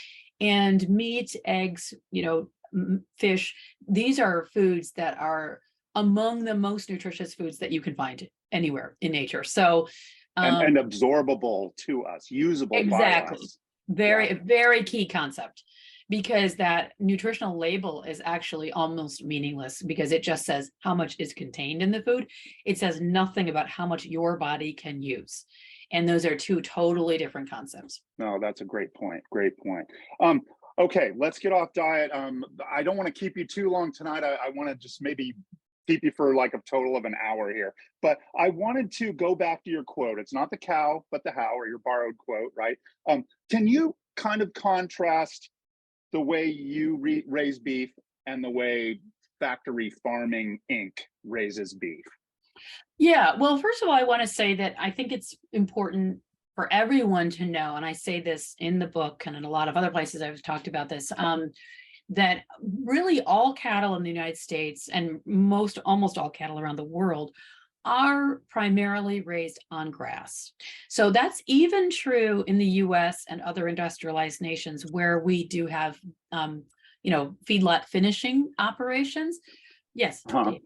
and meat, eggs, fish. These are foods that are among the most nutritious foods that you can find anywhere in nature. So and absorbable to us, usable exactly. by us. Very key concept, because that nutritional label is actually almost meaningless because it just says how much is contained in the food. It says nothing about how much your body can use. And those are two totally different concepts. No, that's a great point. Great point. Okay, let's get off diet. I don't want to keep you too long tonight. I want to just maybe keep you for like a total of an hour here. But I wanted to go back to your quote. It's not the cow, but the how, or your borrowed quote, right? Can you kind of contrast the way you raise beef and the way Factory Farming Inc. raises beef? Yeah, well, first of all, I want to say that I think it's important for everyone to know, and I say this in the book and in a lot of other places I've talked about this, that really all cattle in the United States and almost all cattle around the world are primarily raised on grass. So that's even true in the US and other industrialized nations where we do have, feedlot finishing operations. Yes. So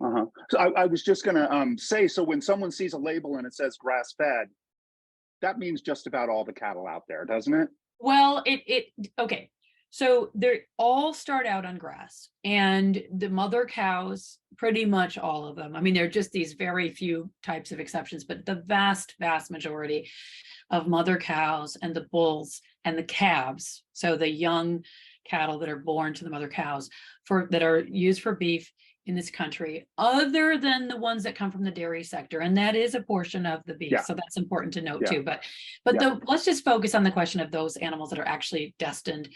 I was just going to say, so when someone sees a label and it says grass fed, that means just about all the cattle out there, doesn't it? Well, okay. So they all start out on grass, and the mother cows, pretty much all of them. I mean, there are just these very few types of exceptions, but the vast, vast majority of mother cows and the bulls and the calves, so the young cattle that are born to the mother cows that are used for beef in this country, other than the ones that come from the dairy sector, and that is a portion of the beef. Yeah. So that's important to note too. But let's just focus on the question of those animals that are actually destined.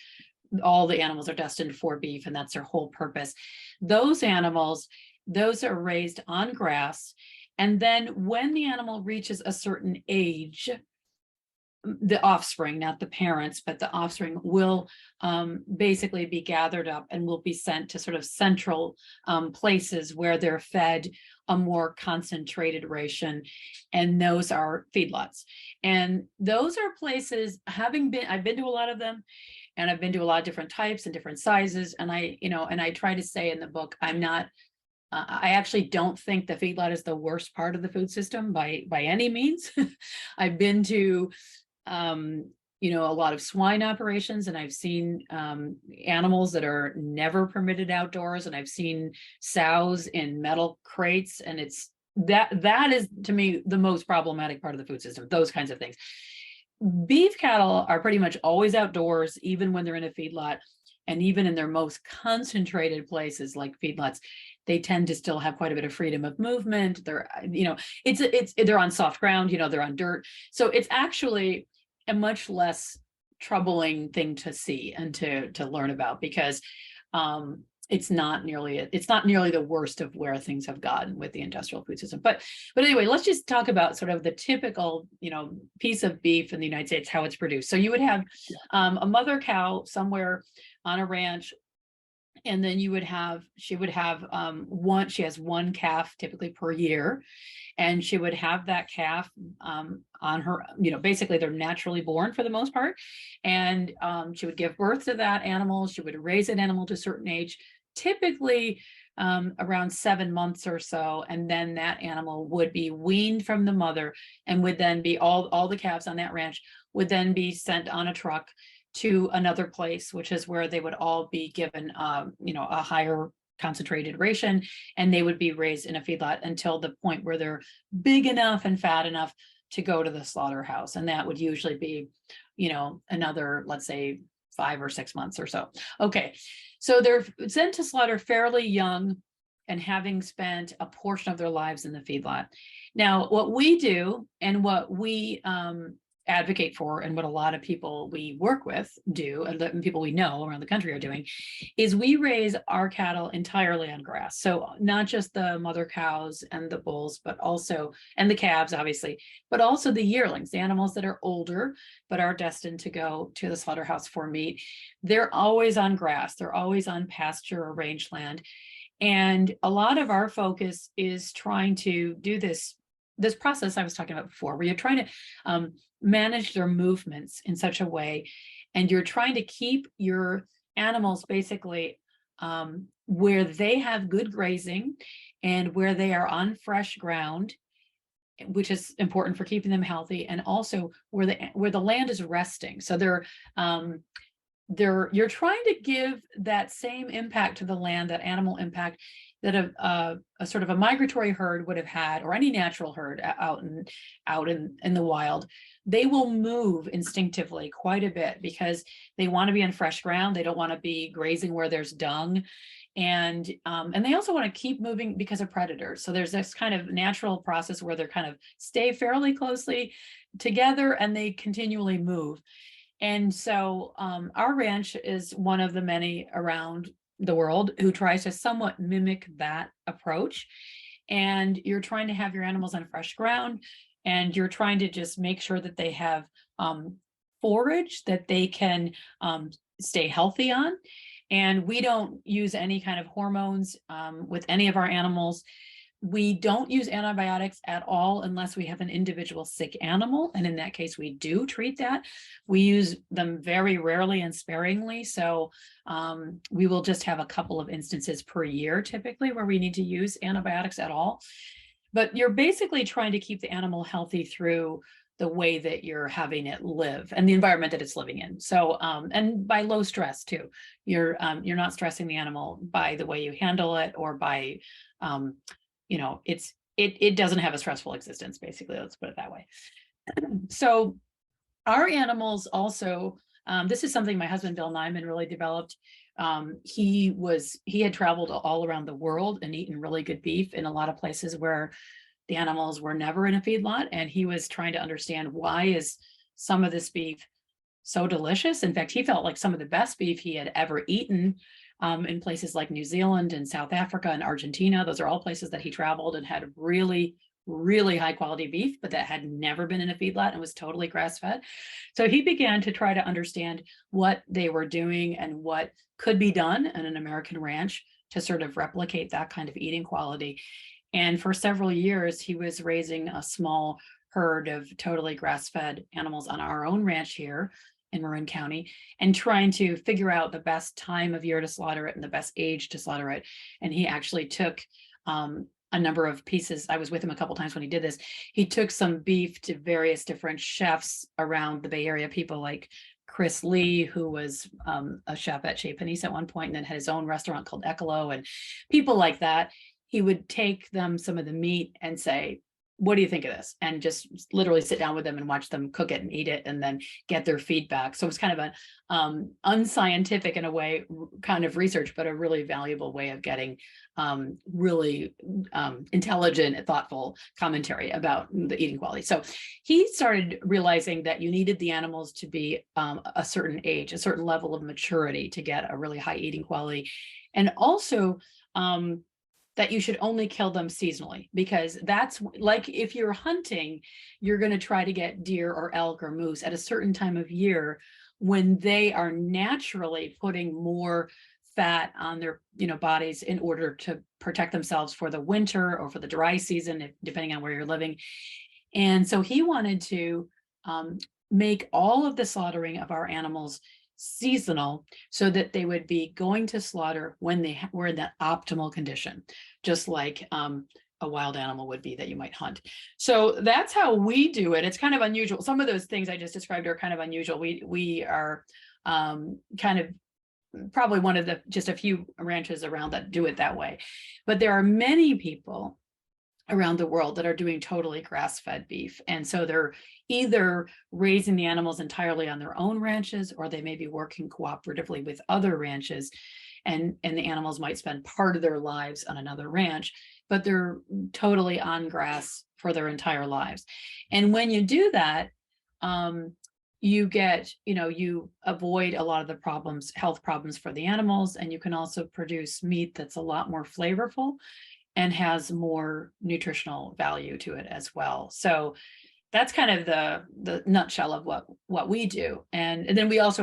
All the animals are destined for beef, and that's their whole purpose. Those animals, those are raised on grass, and then when the animal reaches a certain age, the offspring, not the parents, but the offspring will basically be gathered up and will be sent to sort of central places where they're fed a more concentrated ration, and those are feedlots. And those are places, I've been to a lot of them, and I've been to a lot of different types and different sizes, and I try to say in the book, I actually don't think the feedlot is the worst part of the food system by any means. I've been to a lot of swine operations, and I've seen animals that are never permitted outdoors, and I've seen sows in metal crates, and that is, to me, the most problematic part of the food system, those kinds of things. Beef cattle are pretty much always outdoors, even when they're in a feedlot. And even in their most concentrated places like feedlots, they tend to still have quite a bit of freedom of movement. They're, they're on soft ground, they're on dirt. So it's actually a much less troubling thing to see and to learn about, because it's not nearly the worst of where things have gotten with the industrial food system. But anyway, let's just talk about sort of the typical, piece of beef in the United States, how it's produced. So you would have a mother cow somewhere on a ranch, and then she would have she has one calf typically per year, and she would have that calf on her, basically they're naturally born for the most part. And she would give birth to that animal. She would raise an animal to a certain age, typically around 7 months or so. And then that animal would be weaned from the mother, and would then be all the calves on that ranch would then be sent on a truck to another place, which is where they would all be given, a higher concentrated ration, and they would be raised in a feedlot until the point where they're big enough and fat enough to go to the slaughterhouse. And that would usually be, another, let's say, 5 or 6 months or so. Okay, so they're sent to slaughter fairly young and having spent a portion of their lives in the feedlot. Now, what we do and what we advocate for, and what a lot of people we work with do, and the people we know around the country are doing, is we raise our cattle entirely on grass. So not just the mother cows and the bulls, but also, and the calves, obviously, but also the yearlings, the animals that are older, but are destined to go to the slaughterhouse for meat. They're always on grass. They're always on pasture or rangeland. And a lot of our focus is trying to do this process I was talking about before, where you're trying to manage their movements in such a way, and you're trying to keep your animals basically where they have good grazing and where they are on fresh ground, which is important for keeping them healthy, and also where the land is resting. So you're trying to give that same impact to the land, that animal impact that a sort of a migratory herd would have had, or any natural herd out in the wild. They will move instinctively quite a bit because they want to be on fresh ground. They don't want to be grazing where there's dung. And they also want to keep moving because of predators. So there's this kind of natural process where they're kind of stay fairly closely together, and they continually move. And so our ranch is one of the many around the world who tries to somewhat mimic that approach. And you're trying to have your animals on fresh ground, and you're trying to just make sure that they have forage that they can stay healthy on. And we don't use any kind of hormones with any of our animals. We don't use antibiotics at all unless we have an individual sick animal. And in that case, we do treat that. We use them very rarely and sparingly. So we will just have a couple of instances per year, typically, where we need to use antibiotics at all. But you're basically trying to keep the animal healthy through the way that you're having it live and the environment that it's living in. So, and by low stress too. You're not stressing the animal by the way you handle it, or by, it doesn't have a stressful existence, basically. Let's put it that way. So our animals also, this is something my husband, Bill Niman, really developed. He had traveled all around the world and eaten really good beef in a lot of places where the animals were never in a feedlot. And he was trying to understand, why is some of this beef so delicious? In fact, he felt like some of the best beef he had ever eaten in places like New Zealand and South Africa and Argentina. Those are all places that he traveled and had really, really high quality beef, but that had never been in a feedlot and was totally grass fed. So he began to try to understand what they were doing and what could be done in an American ranch to sort of replicate that kind of eating quality. And for several years, he was raising a small herd of totally grass-fed animals on our own ranch here in Marin County, and trying to figure out the best time of year to slaughter it and the best age to slaughter it. And he actually took a number of pieces. I was with him a couple times when he did this. He took some beef to various different chefs around the Bay Area, people like Chris Lee, who was a chef at Chez Panisse at one point, and then had his own restaurant called Ecolo, and people like that. He would take them some of the meat and say, what do you think of this? And just literally sit down with them and watch them cook it and eat it and then get their feedback. So it's kind of an unscientific in a way kind of research, but a really valuable way of getting really intelligent, thoughtful commentary about the eating quality. So he started realizing that you needed the animals to be a certain age, a certain level of maturity to get a really high eating quality. And also that you should only kill them seasonally, because that's like, if you're hunting, you're going to try to get deer or elk or moose at a certain time of year when they are naturally putting more fat on their bodies in order to protect themselves for the winter or for the dry season, depending on where you're living. And so he wanted to make all of the slaughtering of our animals seasonal, so that they would be going to slaughter when they were in that optimal condition, just like a wild animal would be that you might hunt. So that's how we do it. It's kind of unusual. Some of those things I just described are kind of unusual. We are kind of probably one of the just a few ranches around that do it that way, but there are many people around the world that are doing totally grass-fed beef. And so they're either raising the animals entirely on their own ranches, or they may be working cooperatively with other ranches, and the animals might spend part of their lives on another ranch, but they're totally on grass for their entire lives. And when you do that, you get, you avoid a lot of the problems, health problems for the animals, and you can also produce meat that's a lot more flavorful and has more nutritional value to it as well. So that's kind of the nutshell of what we do. And then we also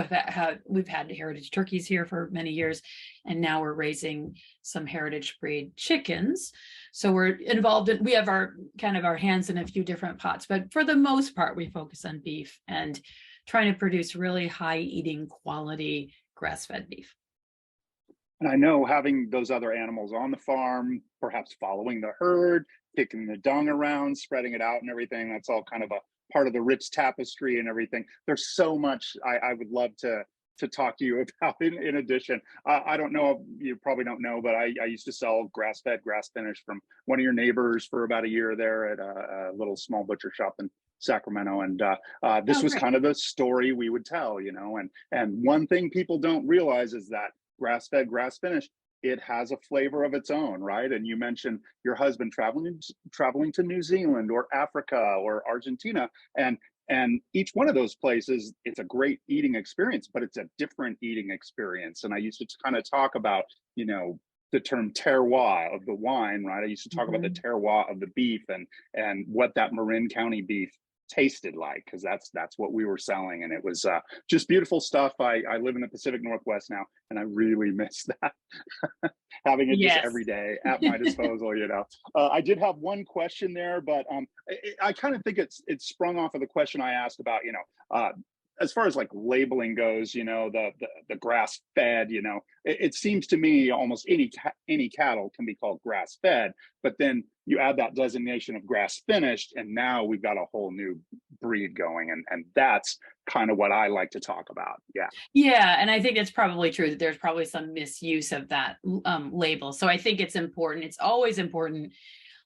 we've had heritage turkeys here for many years, and now we're raising some heritage breed chickens. So we're involved in, we have our hands in a few different pots, but for the most part, we focus on beef and trying to produce really high eating quality grass-fed beef. And I know having those other animals on the farm, perhaps following the herd, kicking the dung around, spreading it out and everything, that's all kind of a part of the rich tapestry and everything. There's so much I would love to talk to you about in addition. I don't know, you probably don't know, but I used to sell grass-fed, grass-finished from one of your neighbors for about a year there at a little small butcher shop in Sacramento. And this was kind of the story we would tell, and one thing people don't realize is that grass-fed, grass-finished, it has a flavor of its own, right? And you mentioned your husband traveling to New Zealand or Africa or Argentina, and each one of those places, it's a great eating experience, but it's a different eating experience. And I used to kind of talk about, the term terroir of the wine, right? I used to talk about the terroir of the beef and what that Marin County beef tasted like, because that's what we were selling, and it was just beautiful stuff. I live in the Pacific Northwest now, and I really miss that. Having it just every day at my disposal. I did have one question there, but I kind of think it's sprung off of the question I asked about as far as like labeling goes, the grass fed, it seems to me almost any cattle can be called grass fed, but then you add that designation of grass finished, and now we've got a whole new breed going, and that's kind of what I like to talk about. Yeah, and I think it's probably true that there's probably some misuse of that label. So I think it's important. It's always important,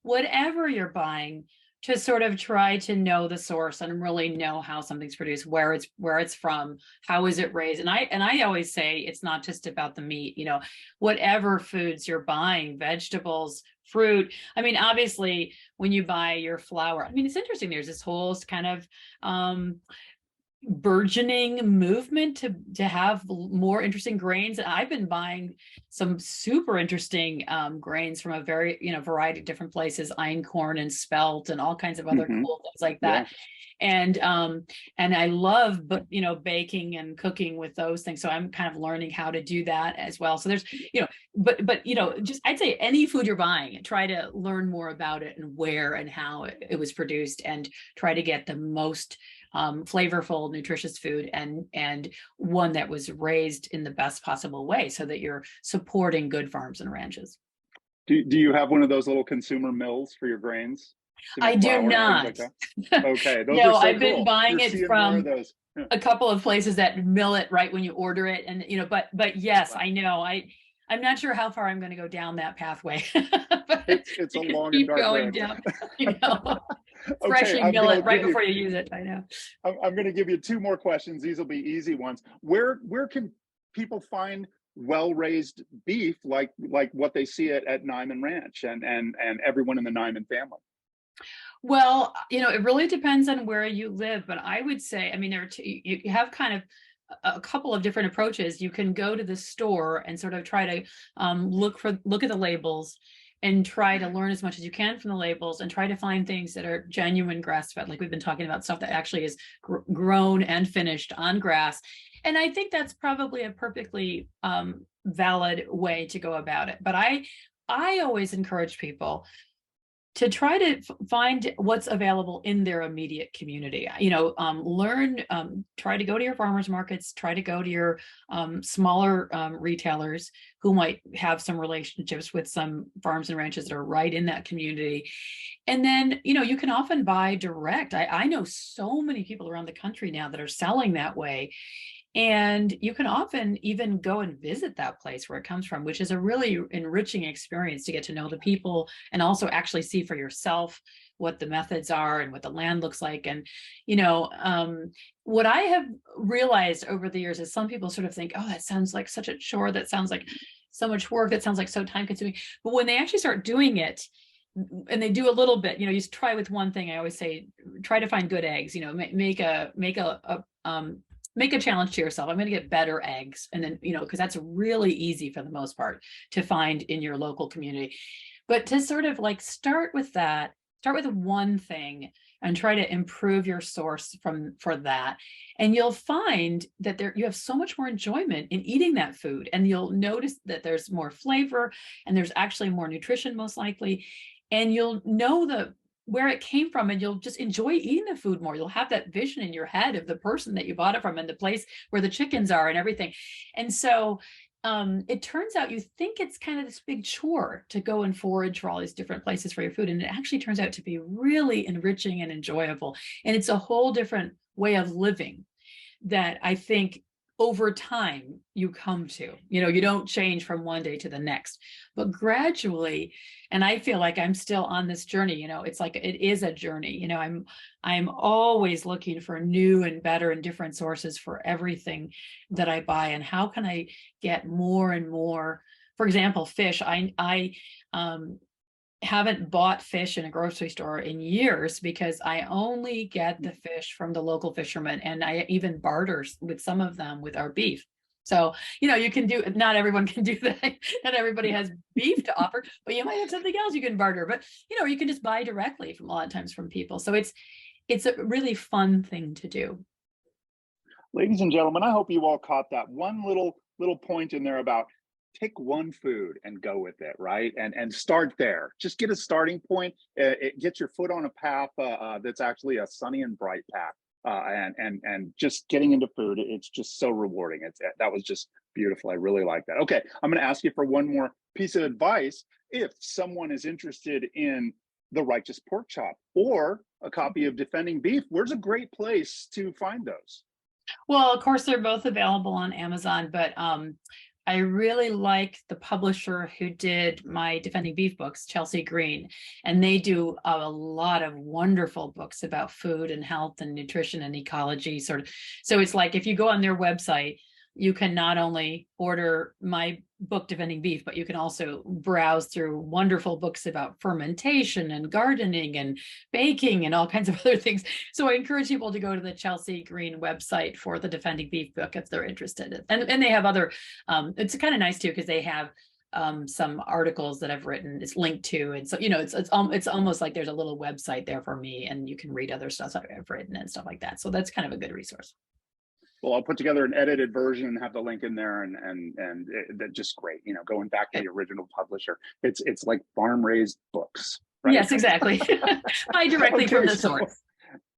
whatever you're buying, to sort of try to know the source and really know how something's produced, where it's from, how is it raised. And I always say it's not just about the meat, whatever foods you're buying, vegetables, fruit. I mean, obviously, when you buy your flour, I mean, it's interesting. There's this whole kind of burgeoning movement to have more interesting grains. I've been buying some super interesting grains from a very variety of different places, einkorn and spelt and all kinds of other cool things like that. And I love baking and cooking with those things, so I'm kind of learning how to do that as well. So there's but just I'd say any food you're buying, try to learn more about it and where and how it was produced, and try to get the most flavorful, nutritious food, and one that was raised in the best possible way, so that you're supporting good farms and ranches. Do you have one of those little consumer mills for your grains? I do not. Like okay, those no, are so I've been buying it from Yeah. a couple of places that mill it right when you order it, and but yes, I know I'm not sure how far I'm going to go down that pathway, but It's a you can long and keep dark going road. down, you know, Okay, freshly mill it right before you use it. I know. I'm going to give you two more questions. These will be easy ones. Where can people find well-raised beef like what they see at Niman Ranch and everyone in the Niman family? Well, it really depends on where you live, but I would say, I mean, there are two, you have kind of a couple of different approaches. You can go to the store and sort of try to look at the labels and try to learn as much as you can from the labels and try to find things that are genuine grass-fed. Like we've been talking about, stuff that actually is grown and finished on grass. And I think that's probably a perfectly valid way to go about it. But I always encourage people to try to find what's available in their immediate community. Try to go to your farmers markets, try to go to your smaller retailers who might have some relationships with some farms and ranches that are right in that community. And then, you can often buy direct. I know so many people around the country now that are selling that way. And you can often even go and visit that place where it comes from, which is a really enriching experience to get to know the people and also actually see for yourself what the methods are and what the land looks like. And, what I have realized over the years is some people sort of think, oh, that sounds like such a chore. That sounds like so much work. That sounds like so time consuming. But when they actually start doing it, and they do a little bit, you just try with one thing. I always say, try to find good eggs, make a challenge to yourself. I'm going to get better eggs. And then, because that's really easy for the most part to find in your local community. But to sort of like start with one thing and try to improve your source for that. And you'll find that you have so much more enjoyment in eating that food. And you'll notice that there's more flavor and there's actually more nutrition, most likely. And you'll know where it came from, and you'll just enjoy eating the food more. You'll have that vision in your head of the person that you bought it from and the place where the chickens are and everything. And so it turns out you think it's kind of this big chore to go and forage for all these different places for your food. And it actually turns out to be really enriching and enjoyable. And it's a whole different way of living that I think over time you come to. You don't change from one day to the next, but gradually. And I feel like I'm still on this journey. It's like it is a journey. I'm always looking for new and better and different sources for everything that I buy. And how can I get more and more? For example, fish. I haven't bought fish in a grocery store in years because I only get the fish from the local fishermen, and I even barter with some of them with our beef. So, you can do, not everyone can do that. Not everybody has beef to offer, but you might have something else you can barter. But, you can just buy directly from a lot of times from people. So it's a really fun thing to do. Ladies and gentlemen, I hope you all caught that one little point in there about pick one food and go with it, right? And start there. Just get a starting point. It gets your foot on a path that's actually a sunny and bright path. And just getting into food, it's just so rewarding. That was just beautiful. I really like that. Okay, I'm going to ask you for one more piece of advice. If someone is interested in the Righteous Pork Chop or a copy of Defending Beef, where's a great place to find those? Well, of course, they're both available on Amazon, but I really like the publisher who did my Defending Beef books, Chelsea Green, and they do a lot of wonderful books about food and health and nutrition and ecology sort of. So it's like if you go on their website, you can not only order my book Defending Beef, but you can also browse through wonderful books about fermentation and gardening and baking and all kinds of other things. So I encourage people to go to the Chelsea Green website for the Defending Beef book if they're interested. And they have other, it's kind of nice too, because they have some articles that I've written, it's linked to. And so, it's almost like there's a little website there for me, and you can read other stuff I've written and stuff like that. So that's kind of a good resource. Well, I'll put together an edited version and have the link in there, and that's just great. Going back to the original publisher, it's like farm raised books, right? Yes, exactly. Buy directly from the source.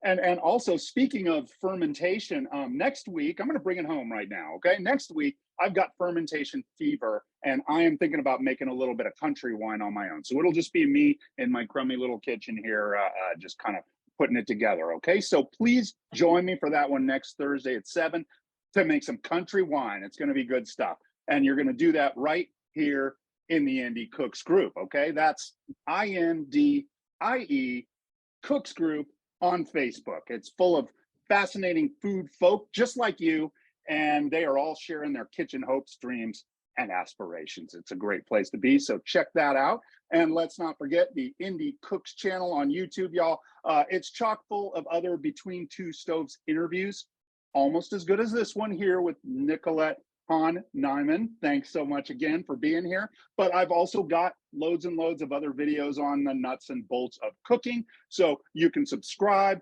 And also, speaking of fermentation, next week I'm going to bring it home right now. Okay, next week I've got fermentation fever, and I am thinking about making a little bit of country wine on my own. So it'll just be me in my crummy little kitchen here, just kind of putting it together. Okay, so please join me for that one next Thursday at 7 to make some country wine. It's going to be good stuff, and you're going to do that right here in the Indie Cooks group. Okay, that's INDIE Cooks group on Facebook. It's full of fascinating food folk just like you, and they are all sharing their kitchen hopes, dreams, and aspirations. It's a great place to be, so check that out. And let's not forget the Indie Cooks channel on YouTube, y'all. It's chock full of other Between Two Stoves interviews, almost as good as this one here with Nicolette Hahn Niman. Thanks so much again for being here. But I've also got loads and loads of other videos on the nuts and bolts of cooking. So you can subscribe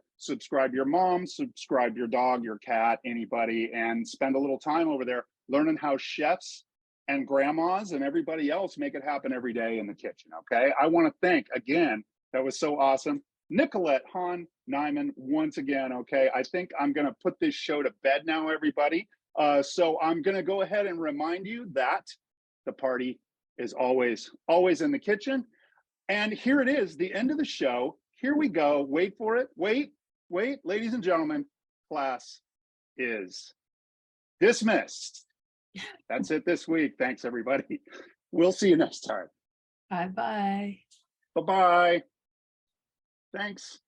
your mom, subscribe your dog, your cat, anybody, and spend a little time over there learning how chefs and grandmas and everybody else make it happen every day in the kitchen. Okay. I want to thank again, that was so awesome, Nicolette Hahn Niman once again. Okay. I think I'm going to put this show to bed now, everybody. So I'm going to go ahead and remind you that the party is always in the kitchen. And here it is, the end of the show. Here we go. Wait for it. Wait, ladies and gentlemen, class is dismissed. That's it this week. Thanks, everybody. We'll see you next time. Bye-bye. Bye-bye. Thanks.